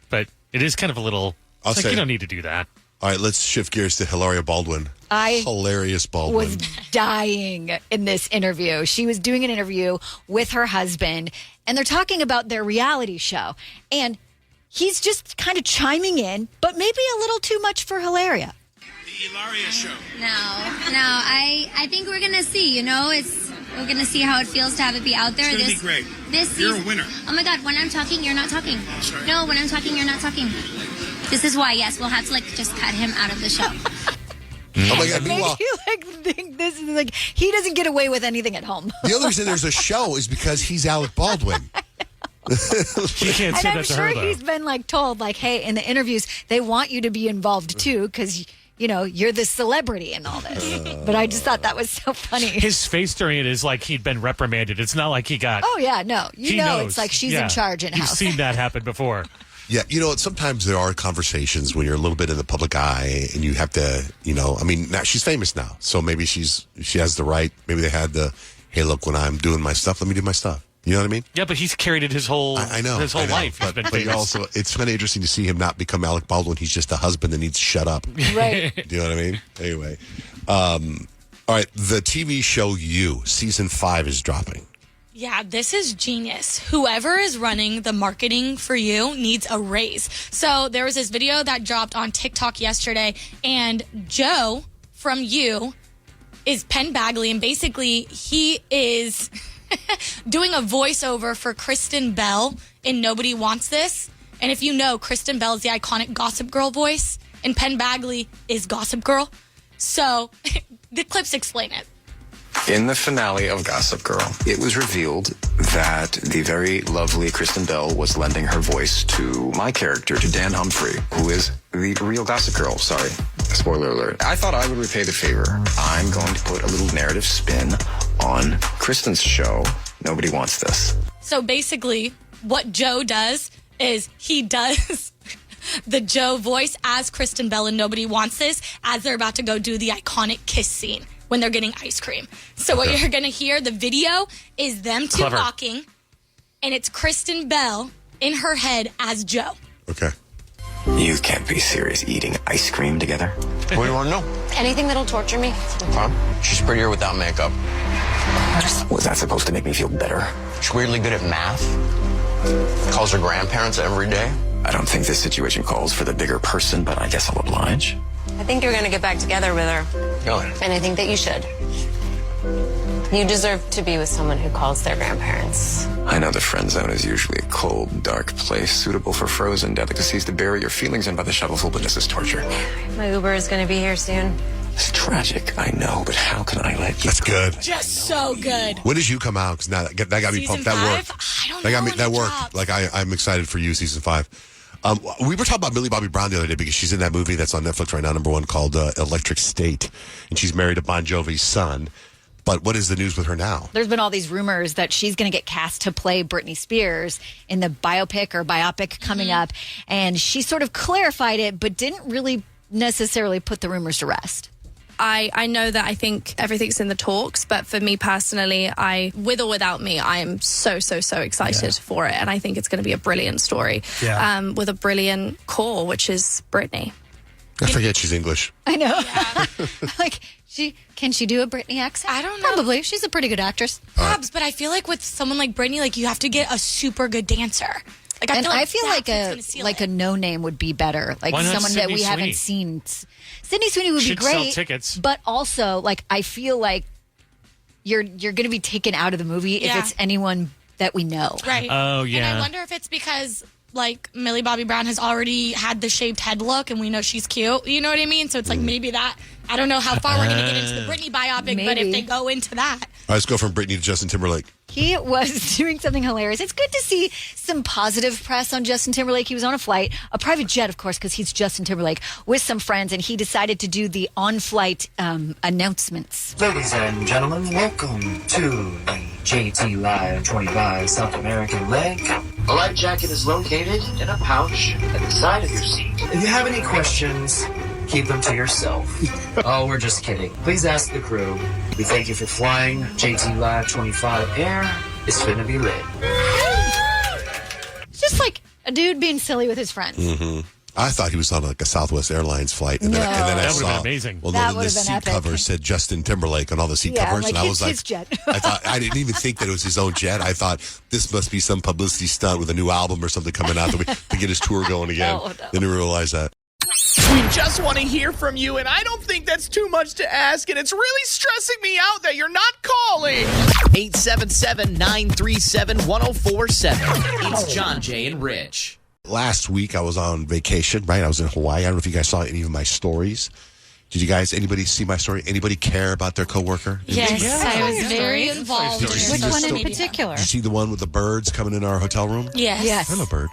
But it is kind of a little, I'll it's like say- you don't need to do that. All right, let's shift gears to Hilaria Baldwin. Hilarious Baldwin. Was dying in this interview. She was doing an interview with her husband, and they're talking about their reality show. And he's just kind of chiming in, but maybe a little too much for Hilaria. Hilaria show. No, I think we're gonna see. We're gonna see how it feels to have it be out there. It's gonna be great. This You're season, a winner. Oh my God! When I'm talking, you're not talking. Sorry. No, when I'm talking, you're not talking. This is why. Yes, we'll have to just cut him out of the show. Oh my God! Maybe Meanwhile, you think this is like he doesn't get away with anything at home. the only reason there's a show is because he's Alec Baldwin. She can't And say I'm that to sure her, though. he's been like told, like, hey, in the interviews, they want you to be involved too, because you're the celebrity in all this. But I just thought that was so funny. His face during it is like he'd been reprimanded. It's not like he got. Oh yeah, no, He knows. it's like she's Yeah. in charge in You've house. seen that happen before. Yeah, sometimes there are conversations when you're a little bit in the public eye and you have to, now she's famous now. So maybe she has the right, maybe they had the, hey, look, when I'm doing my stuff, let me do my stuff. You know what I mean? Yeah, but he's carried it his whole I know. his whole life. He's been But famous. also, it's kind of interesting to see him not become Alec Baldwin. He's just a husband that needs to shut up. Right. Do you know what I mean? Anyway. All right. The TV show You, season 5 is dropping. Yeah, this is genius. Whoever is running the marketing for You needs a raise. So there was this video that dropped on TikTok yesterday, and Joe from You is Penn Bagley, and basically he is doing a voiceover for Kristen Bell in Nobody Wants This. And if you know, Kristen Bell is the iconic Gossip Girl voice, and Penn Bagley is Gossip Girl. So the clips explain it. In the finale of Gossip Girl, it was revealed that the very lovely Kristen Bell was lending her voice to my character, to Dan Humphrey, who is the real Gossip Girl. Sorry, spoiler alert. I thought I would repay the favor. I'm going to put a little narrative spin on Kristen's show, Nobody Wants This. So basically, what Joe does is he does the Joe voice as Kristen Bell and Nobody Wants This as they're about to go do the iconic kiss scene when they're getting ice cream. So what you're going to hear, the video is them two walking, and it's Kristen Bell in her head as Joe. Okay. You can't be serious eating ice cream together. What do you want to know? Anything that'll torture me. She's prettier without makeup. Was that supposed to make me feel better? She's weirdly good at math. Calls her grandparents every day. I don't think this situation calls for the bigger person, but I guess I'll oblige. I think you're going to get back together with her. Really? And I think that you should. You deserve to be with someone who calls their grandparents. I know the friend zone is usually a cold, dark place suitable for frozen delicacies to bury your feelings in by the shovelful, but this is torture. My Uber is going to be here soon. It's tragic, I know, but how can I let you? That's good. Just so good. When did you come out? Because now that got me Season pumped. That 5? worked. I don't That got know me. when That it worked. drops. Like I'm excited for you, season 5. We were talking about Millie Bobby Brown the other day because she's in that movie that's on Netflix right now, #1, called Electric State, and she's married to Bon Jovi's son. But what is the news with her now? There's been all these rumors that she's going to get cast to play Britney Spears in the biopic coming up. And she sort of clarified it, but didn't really necessarily put the rumors to rest. I know that I think everything's in the talks, but for me personally, with or without me, I am so excited for it. And I think it's going to be a brilliant story with a brilliant core, which is Britney. I forget she's English. I know. Like, can she do a Britney accent? I don't know. Probably. She's a pretty good actress. Probs, but I feel like with someone like Britney, like you have to get a super good dancer. Like I feel like a no name would be better. Like someone that we haven't seen. Sydney Sweeney would be great. Sell tickets. But also, like, I feel like you're going to be taken out of the movie if it's anyone that we know. Right. Oh, yeah. And I wonder if it's because, like, Millie Bobby Brown has already had the shaved head look and we know she's cute. You know what I mean? So it's like maybe that. I don't know how far we're going to get into the Britney biopic, but if they go into that. All right, let's go from Britney to Justin Timberlake. He was doing something hilarious. It's good to see some positive press on Justin Timberlake. He was on a flight, a private jet, of course, because he's Justin Timberlake, with some friends, and he decided to do the on-flight announcements. Ladies and gentlemen, welcome to the JT Live 25 South American leg. A life jacket is located in a pouch at the side of your seat. If you have any questions, keep them to yourself. Oh, we're just kidding. Please ask the crew. We thank you for flying. JT Live 25 Air is finna be lit. It's just like a dude being silly with his friends. Mm-hmm. I thought he was on like a Southwest Airlines flight, and then I That saw. would have been amazing. Well, That the would have been seat epic. cover said Justin Timberlake on all the seat Yeah, covers, like and I was like, his jet. I thought I didn't even think that it was his own jet. I thought this must be some publicity stunt with a new album or something coming out to get his tour going again. No. Didn't realize that. We just want to hear from you, and I don't think that's too much to ask, and it's really stressing me out that you're not calling. 877-937-1047. It's John, Jay, and Rich. Last week I was on vacation, right? I was in Hawaii. I don't know if you guys saw any of my stories. Did you guys, anybody see my story? Anybody care about their coworker? Yes, I was very involved. Which one in particular? Did you see the one with the birds coming in our hotel room? Yes. Hello, bird.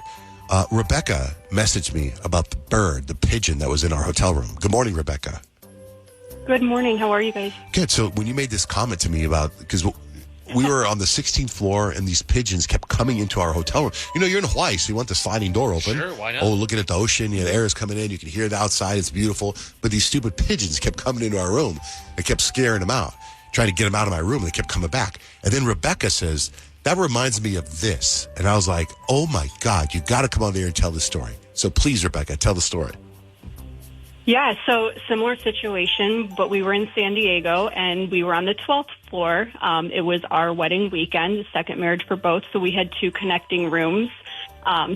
Rebecca messaged me about the bird, the pigeon that was in our hotel room. Good morning, Rebecca. Good morning. How are you guys? Good. So when you made this comment to me about, because we were on the 16th floor and these pigeons kept coming into our hotel room. You know, you're in Hawaii, so you want the sliding door open. Sure, why not? Oh, looking at the ocean, the air is coming in. You can hear the outside. It's beautiful. But these stupid pigeons kept coming into our room. They kept scaring them out, trying to get them out of my room. They kept coming back. And then Rebecca says, that reminds me of this. And I was like, oh my God, you got to come on there and tell the story. So please, Rebecca, tell the story. Yeah, so similar situation, but we were in San Diego, and we were on the 12th floor. It was our wedding weekend, the second marriage for both, so we had 2 connecting rooms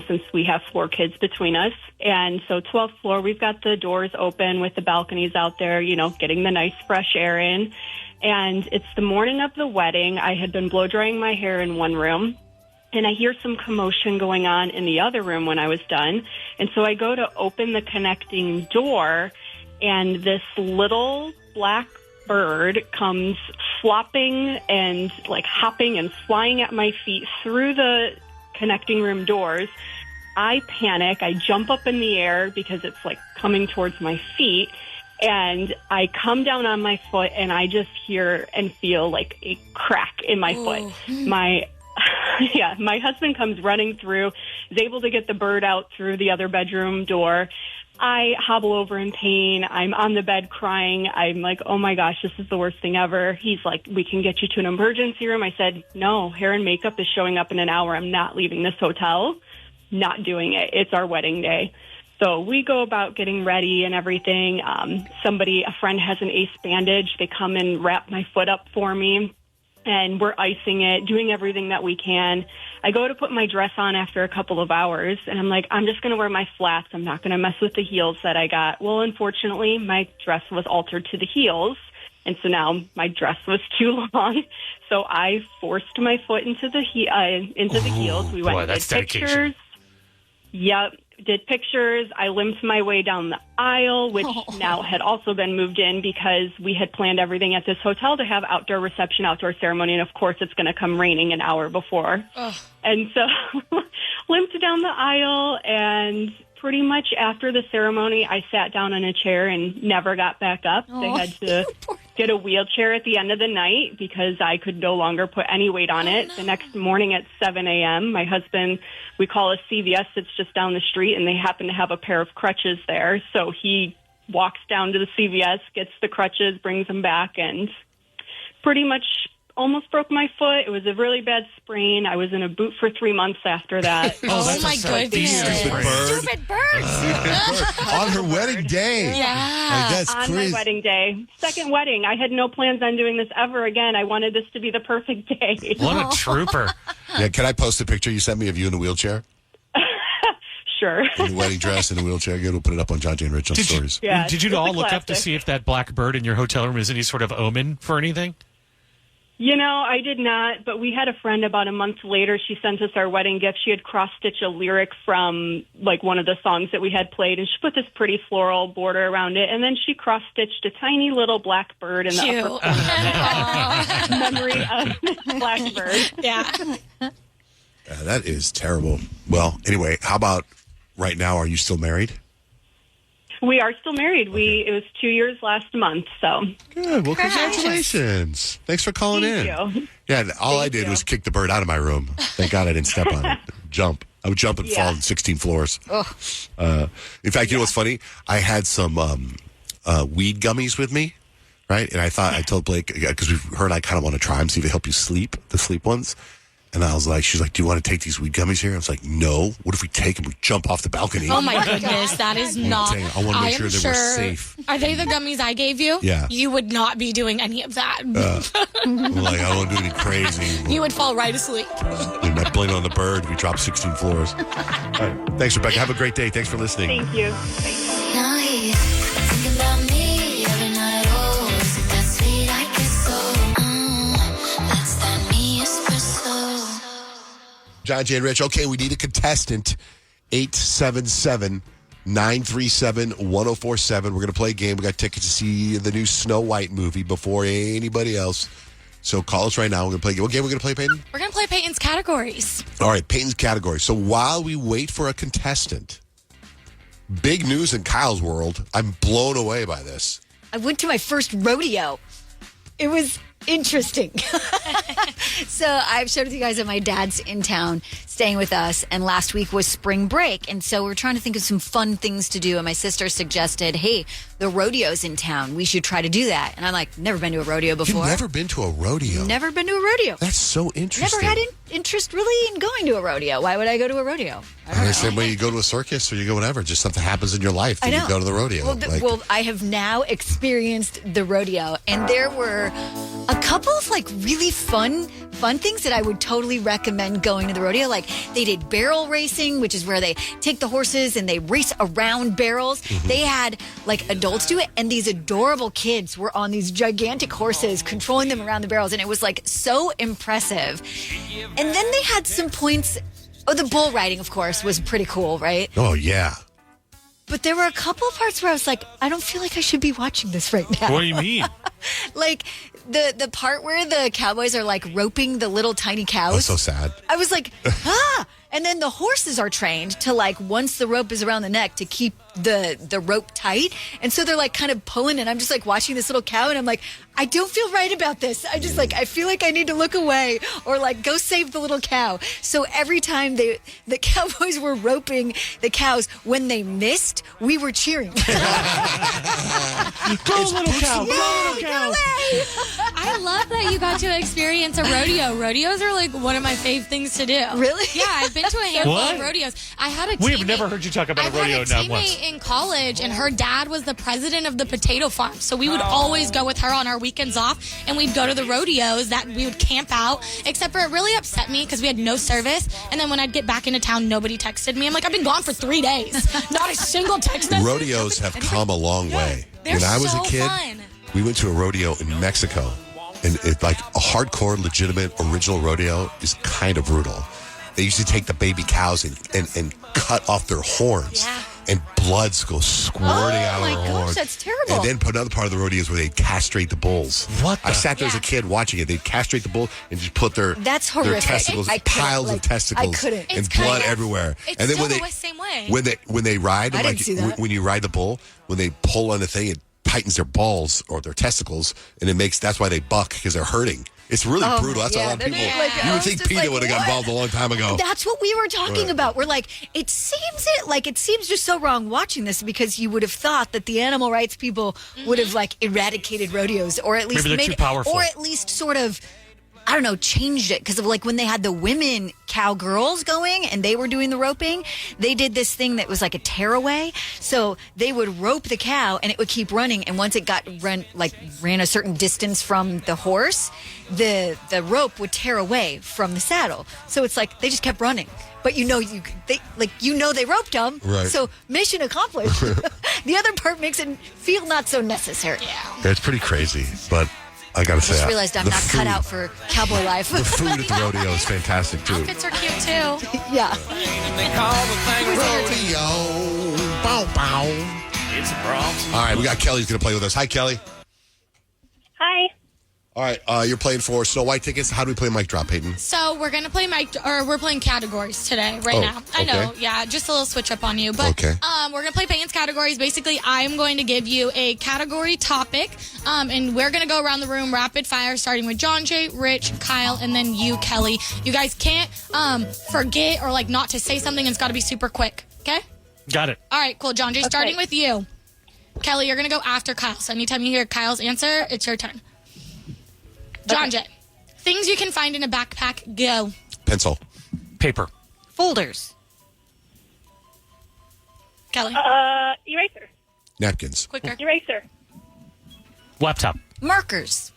since we have 4 kids between us. And so 12th floor, we've got the doors open with the balconies out there, you know, getting the nice fresh air in. And it's the morning of the wedding. I had been blow drying my hair in one room, and I hear some commotion going on in the other room when I was done. And so I go to open the connecting door, and this little black bird comes flopping and like hopping and flying at my feet through the connecting room doors. I panic. I jump up in the air because it's like coming towards my feet. And I come down on my foot, and I just hear and feel like a crack in my foot. My husband comes running through, was able to get the bird out through the other bedroom door. I hobble over in pain. I'm on the bed crying. I'm like, oh my gosh, this is the worst thing ever. He's like, we can get you to an emergency room. I said, no, hair and makeup is showing up in an hour. I'm not leaving this hotel. Not doing it. It's our wedding day. So we go about getting ready and everything. A friend has an ace bandage. They come and wrap my foot up for me. And we're icing it, doing everything that we can. I go to put my dress on after a couple of hours, and I'm like, I'm just going to wear my flats. I'm not going to mess with the heels that I got. Well, unfortunately, my dress was altered to the heels, and so now my dress was too long. So I forced my foot into the heels. We went and did pictures. Yep. Did pictures. I limped my way down the aisle, which now had also been moved in because we had planned everything at this hotel to have outdoor reception, outdoor ceremony, and of course it's going to come raining an hour before. And so limped down the aisle, and pretty much after the ceremony, I sat down in a chair and never got back up. They had to get a wheelchair at the end of the night because I could no longer put any weight on it. The next morning at 7 a.m., my husband, we call a CVS that's just down the street, and they happen to have a pair of crutches there. So he walks down to the CVS, gets the crutches, brings them back, and pretty much almost broke my foot. It was a really bad sprain. I was in a boot for 3 months after that. Oh my goodness. Stupid bird. On her wedding day. Yeah. Like, that's on crazy. my wedding day. Second wedding. I had no plans on doing this ever again. I wanted this to be the perfect day. What a trooper. Yeah, can I post a picture you sent me of you in a wheelchair? Sure. In the wedding dress, in a wheelchair. Good, we'll put it up on John Jay and Rich on stories. Did you all look up to see if that black bird in your hotel room is any sort of omen for anything? You know, I did not, but we had a friend about a month later. She sent us our wedding gift. She had cross-stitched a lyric from, like, one of the songs that we had played, and she put this pretty floral border around it, and then she cross-stitched a tiny little black bird in the upper corner of it. Memory of black bird. Yeah. That is terrible. Well, anyway, how about right now? Are you still married? We are still married. It was 2 years last month, so. Good. Well, congratulations. Thanks for calling in. Thank you. Yeah, and all I did was kick the bird out of my room. Thank God I didn't step on it. Jump. I would jump and fall 16 floors. In fact, you know what's funny? I had some weed gummies with me, right? And I told Blake, because her and I kind of want to try them, see if they help you sleep, the sleep ones. And I was like, she's like, do you want to take these weed gummies here? I was like, no. What if we take them, we jump off the balcony? Oh my goodness, that is not. I want to make sure that we're safe. Are they the gummies I gave you? Yeah. You would not be doing any of that. I'm like, I don't want to do anything crazy. You would fall right asleep. You're not blame on the bird. We dropped 16 floors. All right. Thanks, Rebecca. Have a great day. Thanks for listening. Thank you. Now he's thinking about me every night. Oh, is it that sweet? I guess so. That's that me espresso. John Jay and Rich. Okay, we need a contestant. 877-937-1047. We're going to play a game. We got tickets to see the new Snow White movie before anybody else. So call us right now. We're going to play. What game are we going to play, Payton? We're going to play Peyton's categories. All right, Peyton's category. So while we wait for a contestant, big news in Kyle's world. I'm blown away by this. I went to my first rodeo. It was interesting. So I've shared with you guys that my dad's in town staying with us, and last week was spring break, and so we're trying to think of some fun things to do, and my sister suggested, hey, the rodeo's in town. We should try to do that. And I'm like, never been to a rodeo before. You've never been to a rodeo? Never been to a rodeo. That's so interesting. Never had interest really in going to a rodeo. Why would I go to a rodeo? I don't know. Same way you go to a circus or you go whatever. Just something happens in your life that you go to the rodeo. Well, I have now experienced the rodeo, and there were a couple of like really fun things that I would totally recommend going to the rodeo. Like they did barrel racing, which is where they take the horses and they race around barrels. Mm-hmm. They had like adults do it, and these adorable kids were on these gigantic horses controlling them around the barrels, and it was like so impressive. And then they had some points. Oh, the bull riding, of course, was pretty cool, right? Oh, yeah. But there were a couple of parts where I was like, I don't feel like I should be watching this right now. What do you mean? Like, the part where the cowboys are like roping the little tiny cows. Oh, so sad. I was like, ah! And then the horses are trained to like, once the rope is around the neck, to keep the rope tight. And so they're like kind of pulling, and I'm just like watching this little cow, and I'm like, I don't feel right about this. I just like, I feel like I need to look away or like go save the little cow. So every time the cowboys were roping the cows, when they missed, we were cheering. Go, little cow! Go, little cow! I love that you got to experience a rodeo. Rodeos are like one of my fave things to do. Really? Yeah, I've been to a handful What? of rodeos. I had a We have teammate- never heard you talk about I've a rodeo had a not once. teammate in college, and her dad was the president of the potato farm. So we would always go with her on our weekends off, and we'd go to the rodeos. That we would camp out. Except for it really upset me because we had no service. And then when I'd get back into town, nobody texted me. I'm like, I've been gone for 3 days. Not a single text message. Rodeos have come a long way. They're When I was so a kid, fun. we went to a rodeo in Mexico, and it's like a hardcore, legitimate, original rodeo is kind of brutal. They used to take the baby cows and cut off their horns, and blood goes squirting out of my their gosh, horns. that's terrible. And then another part of the rodeo is where they castrate the bulls. What I the- sat there as a kid watching it. They'd castrate the bull and just put their That's their horrific. testicles, I couldn't, piles like, of testicles, I couldn't. and It's blood kind of- everywhere. It's and then still when the same way. when they ride, I like didn't see that. when you ride the bull, when they pull on the thing, it tightens their balls or their testicles, and that's why they buck, because they're hurting. It's really Oh, brutal. That's yeah, a lot of that people. is like- you I would was think just PETA like, would have got what? involved a long time ago. That's what we were talking Right. about. We're like, it seems just so wrong watching this, because you would have thought that the animal rights people would have like eradicated rodeos, or at least Maybe they're made too powerful. or at least sort of, I don't know, changed it, because of like when they had the women cowgirls going and they were doing the roping, they did this thing that was like a tearaway. So they would rope the cow and it would keep running, and once it ran a certain distance from the horse, the rope would tear away from the saddle. So it's like they just kept running. But they roped them. Right. So mission accomplished. The other part makes it feel not so necessary. Yeah, it's pretty crazy, but I gotta I say, just realized I'm the not food, cut out for cowboy life. The food at the rodeo is fantastic too. Outfits are cute too. Yeah. Rodeo. Bow, bow. It's a Bronx. All right, we got Kelly's gonna play with us. Hi, Kelly. Hi. All right, you're playing for Snow White tickets. How do we play mic drop, Payton? So we're gonna play we're playing categories today, right Oh, now. I know, okay. yeah, just a little switch up on you. But Okay. we're gonna play Payton's categories. Basically, I'm going to give you a category topic, and we're gonna go around the room rapid fire, starting with John Jay, Rich, Kyle, and then you, Kelly. You guys can't forget or like not to say something. It's got to be super quick. Okay. Got it. All right, cool. John Jay, starting with you. Kelly, you're gonna go after Kyle. So anytime you hear Kyle's answer, it's your turn. John Jay, things you can find in a backpack. Go. Pencil. Paper. Folders. Kelly. Eraser. Napkins. Quicker. Eraser. Laptop. Markers.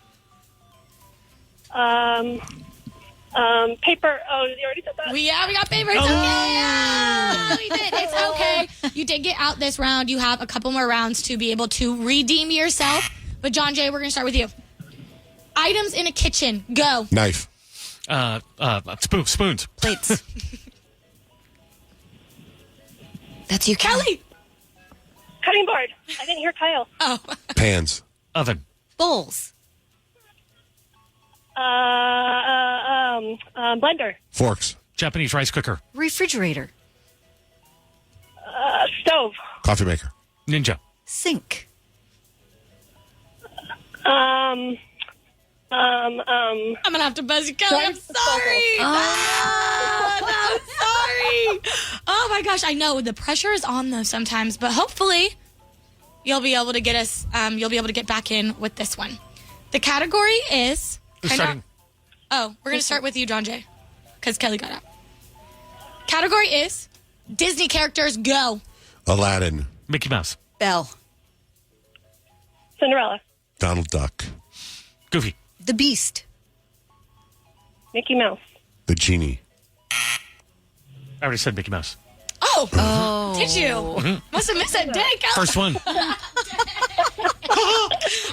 Paper. Oh, you already said that. We got paper. It's okay. Yeah, we did. It's okay. You did get out this round. You have a couple more rounds to be able to redeem yourself. But John Jay, we're going to start with you. Items in a kitchen. Go. Knife. Spoons. Plates. That's you, Kelly. Cutting board. I didn't hear Kyle. Oh. Pans. Oven. Bowls. Blender. Forks. Japanese rice cooker. Refrigerator. Stove. Coffee maker. Ninja. Sink. I'm gonna have to buzz you, Kelly. I'm sorry. I'm sorry. Oh my gosh, I know the pressure is on though sometimes, but hopefully you'll be able to get us. You'll be able to get back in with this one. The category is. Starting. We're gonna start with you, John Jay, because Kelly got out. Category is Disney characters. Go. Aladdin. Mickey Mouse. Belle. Cinderella. Donald Duck. Goofy. The Beast. Mickey Mouse. The Genie. I already said Mickey Mouse. Oh. Did you? Must have missed that day, Kelly. First one.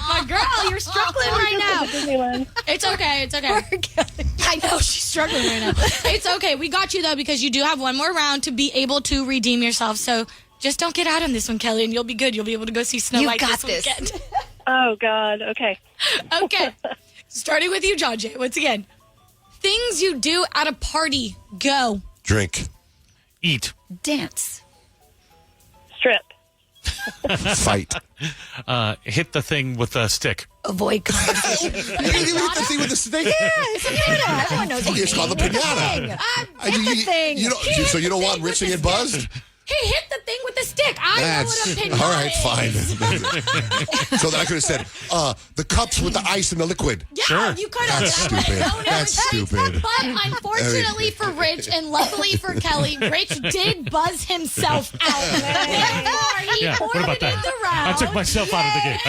My girl, you're struggling right now. It's okay. It's okay. I know she's struggling right now. It's okay. We got you though, because you do have one more round to be able to redeem yourself. So just don't get out on this one, Kelly, and you'll be good. You'll be able to go see Snow You White got this this. weekend. Oh, God. Okay. Okay. Starting with you, John Jay. Once again, things you do at a party. Go. Drink. Eat. Dance. Strip. Fight. Hit the thing with a stick. Avoid conversation. You didn't even hit the thing with the stick? Yeah, it's a pinata. Everyone knows Okay, it's called the pinata. Hit the thing. So you don't want Rich to get buzzed? He hit the thing with the stick. I know what a pinata all right, is. fine. So then I could have said, the cups with the ice and the liquid. Yeah, you could have. That's stupid. That's stupid. But unfortunately for Rich and luckily for Kelly, Rich did buzz himself out. Therefore, he Yeah, what forfeited about that? the round. I took myself out of the game.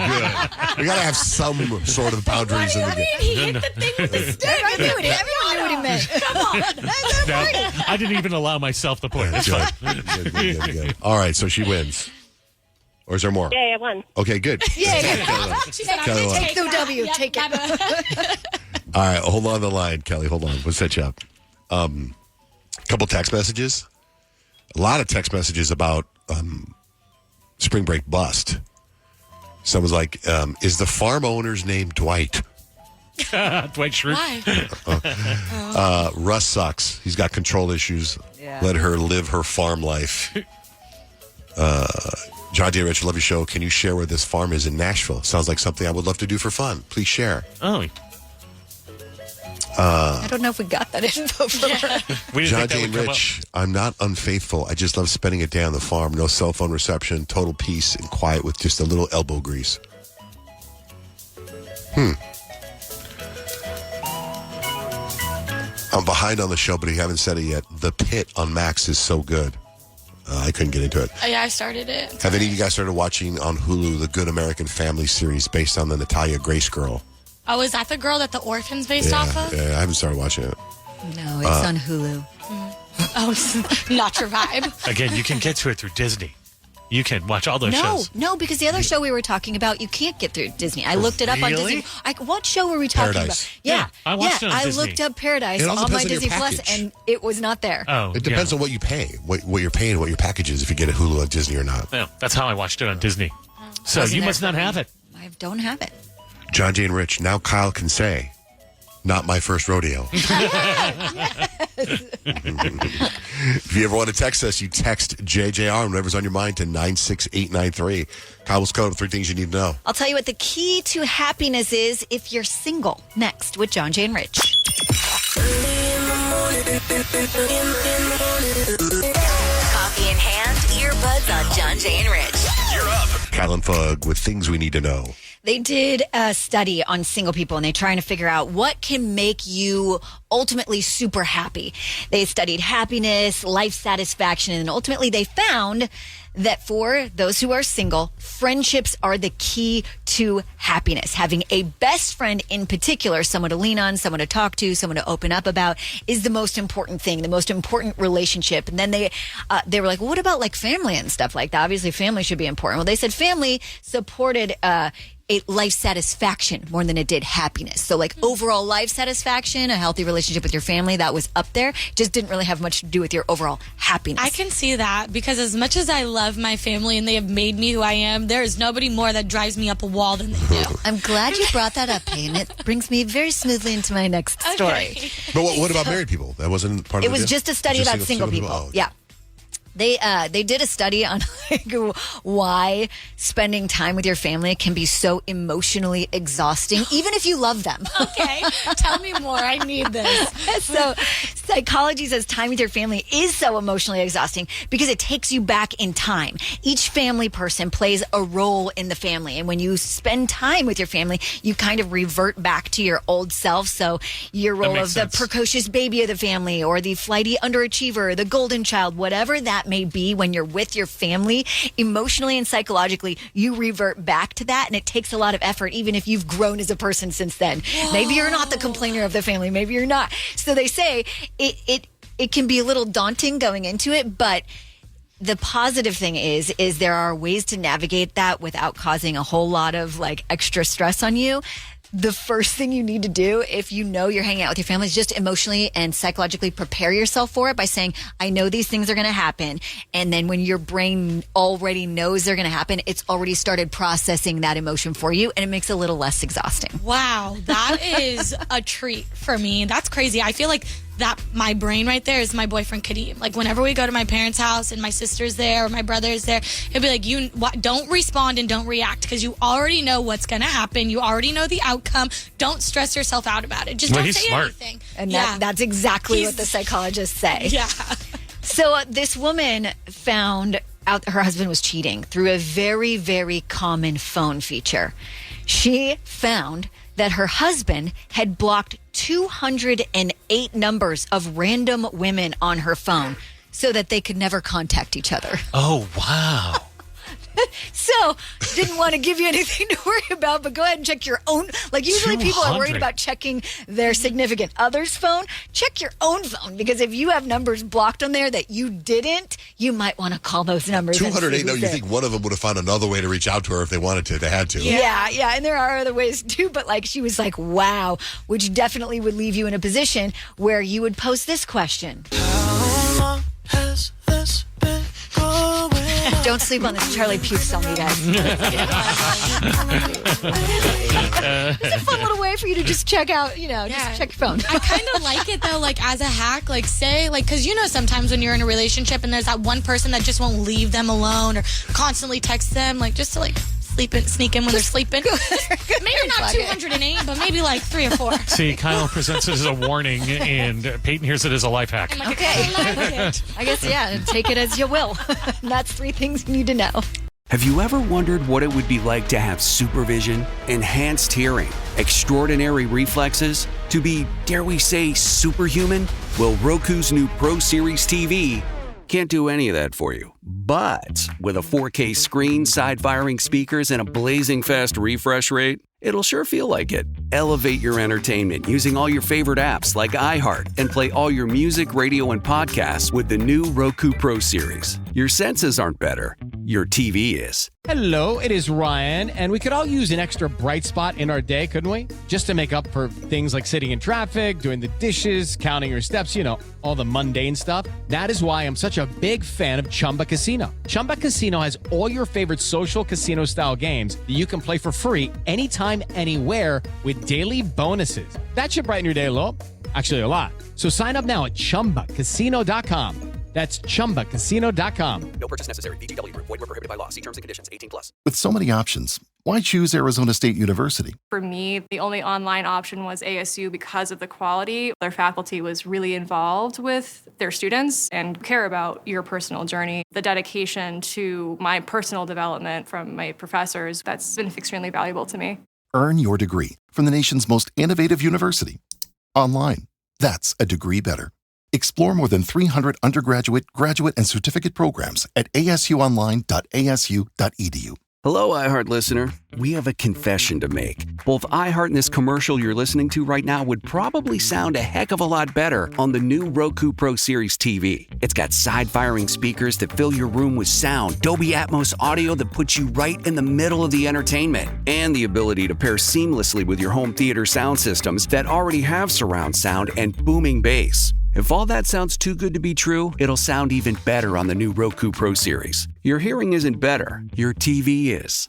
Good. We got to have some sort of boundaries in the game. He hit the thing with the stick. Everyone knew what he meant. Come on. No, I didn't even allow myself the point. That's fine. Good. All right, so she wins. Or is there more? Yeah, I won. Okay, good. Yeah. She said, Kelly I'm won. going Take the W. Take it. All right, hold on the line, Kelly. Hold on. We'll set you up. Couple text messages. A lot of text messages about spring break bust. Someone's like, is the farm owner's name Dwight? Dwight Schrute. Why? Russ sucks. He's got control issues. Yeah. Let her live her farm life. John J. Rich, love your show. Can you share where this farm is in Nashville? Sounds like something I would love to do for fun. Please share. Oh, I don't know if we got that info from her. we didn't John think that J. would come Rich, I'm not unfaithful. I just love spending a day on the farm. No cell phone reception, total peace and quiet with just a little elbow grease. I'm behind on the show, but you haven't said it yet. The Pit on Max is so good. I couldn't get into it. Oh, yeah, I started it. Have any of you guys started watching on Hulu the Good American Family series based on the Natalia Grace girl? Oh, is that the girl that the orphan's based off of? Yeah, I haven't started watching it. No, it's on Hulu. Oh, not your vibe. Again, you can get to it through Disney. You can watch all those shows. No, because the other show we were talking about, you can't get through Disney. I looked it up on Really? Disney. What show were we talking Paradise. about? Yeah, I watched it on I Disney. looked up Paradise It also on my depends on your Disney Plus, package. and it was not there. Oh, It depends on what you pay, what you're paying, what your package is, if you get a Hulu on Disney or not. Yeah, that's how I watched it on Disney. So Wasn't you there must not for me. have it. I don't have it. John J. and Rich, now Kyle can say, not my first rodeo. If you ever want to text us, you text JJR and whatever's on your mind to 96893. Kyle's code, 3 things you need to know. I'll tell you what the key to happiness is if you're single. Next with John J. and Rich. Coffee in hand, earbuds on John Jay and Rich. You're up. Kyle and Fug with things we need to know. They did a study on single people, and they're trying to figure out what can make you ultimately super happy. They studied happiness, life satisfaction, and ultimately they found that for those who are single, friendships are the key to happiness. Having a best friend in particular, someone to lean on, someone to talk to, someone to open up about, is the most important thing, the most important relationship. And then they were like, well, what about like family and stuff like that? Obviously, family should be important. Well, they said family supported a life satisfaction more than it did happiness. So like overall life satisfaction, a healthy relationship with your family, that was up there. Just didn't really have much to do with your overall happiness. I can see that because as much as I love my family and they have made me who I am, there is nobody more that drives me up a wall than they do. I'm glad you brought that up, Payton. It brings me very smoothly into my next story. But what about married people? That wasn't part of It the was deal? just a study Just about single people. Oh, Yeah. They did a study on like, why spending time with your family can be so emotionally exhausting, even if you love them. Okay, tell me more. I need this. So psychology says time with your family is so emotionally exhausting because it takes you back in time. Each family person plays a role in the family. And when you spend time with your family, you kind of revert back to your old self. So your role of the precocious baby of the family or the flighty underachiever, the golden child, whatever that may be, when you're with your family, emotionally and psychologically, you revert back to that. And it takes a lot of effort, even if you've grown as a person since then. Whoa. Maybe you're not the complainer of the family. Maybe you're not. So they say it can be a little daunting going into it, but the positive thing is there are ways to navigate that without causing a whole lot of like extra stress on you. the first thing you need to do if you know you're hanging out with your family is just emotionally and psychologically prepare yourself for it by saying, I know these things are going to happen. And then when your brain already knows they're going to happen, it's already started processing that emotion for you, and it makes it a little less exhausting. Wow, that is a treat for me. That's crazy. I feel like that my brain right there is my boyfriend Kadeem. Like whenever we go to my parents' house and my sister's there or my brother's there, he'll be like, don't respond and don't react because you already know what's going to happen. You already know the outcome. Don't stress yourself out about it. Just don't say anything. And that's exactly what the psychologists say. Yeah. So this woman found out her husband was cheating through a very, very common phone feature. She found that her husband had blocked 208 numbers of random women on her phone so that they could never contact each other. Oh, wow. So, didn't want to give you anything to worry about, but go ahead and check your own. Like, usually people are worried about checking their significant other's phone. Check your own phone, because if you have numbers blocked on there that you didn't, you might want to call those numbers. 208, no, you think one of them would have found another way to reach out to her if they wanted to. They had to. Yeah, and there are other ways too, but like she was like, wow, which definitely would leave you in a position where you would pose this question. How long has this been going on? Don't sleep on this Charlie Puth song, you guys. It's a fun little way for you to just check out, just check your phone. I kind of like it though, like as a hack, like say, like, because sometimes when you're in a relationship and there's that one person that just won't leave them alone or constantly text them, like just to like sneak in when they're sleeping. Maybe not 208, but maybe like 3 or 4. See, Kyle presents it as a warning, and Payton hears it as a life hack. Okay. I guess, take it as you will. And that's 3 things you need to know. Have you ever wondered what it would be like to have supervision, enhanced hearing, extraordinary reflexes, to be, dare we say, superhuman? Well, Roku's new Pro Series TV can't do any of that for you. But with a 4K screen, side-firing speakers, and a blazing fast refresh rate, it'll sure feel like it. Elevate your entertainment using all your favorite apps like iHeart and play all your music, radio, and podcasts with the new Roku Pro Series. Your senses aren't better. Your TV is. Hello, it is Ryan, and we could all use an extra bright spot in our day, couldn't we? Just to make up for things like sitting in traffic, doing the dishes, counting your steps, all the mundane stuff. That is why I'm such a big fan of Chumba Casino. Chumba Casino has all your favorite social casino-style games that you can play for free anytime, anywhere with daily bonuses. That should brighten your day a little. Actually, a lot. So sign up now at ChumbaCasino.com. That's ChumbaCasino.com. No purchase necessary. VGW Group. Void where prohibited by law. See terms and conditions. 18+. With so many options, why choose Arizona State University? For me, the only online option was ASU because of the quality. Their faculty was really involved with their students and care about your personal journey. The dedication to my personal development from my professors, that's been extremely valuable to me. Earn your degree from the nation's most innovative university. Online. That's a degree better. Explore more than 300 undergraduate, graduate, and certificate programs at asuonline.asu.edu. Hello, iHeart listener. We have a confession to make. Both iHeart and this commercial you're listening to right now would probably sound a heck of a lot better on the new Roku Pro Series TV. It's got side-firing speakers that fill your room with sound, Dolby Atmos audio that puts you right in the middle of the entertainment, and the ability to pair seamlessly with your home theater sound systems that already have surround sound and booming bass. If all that sounds too good to be true, it'll sound even better on the new Roku Pro Series. Your hearing isn't better, your TV is.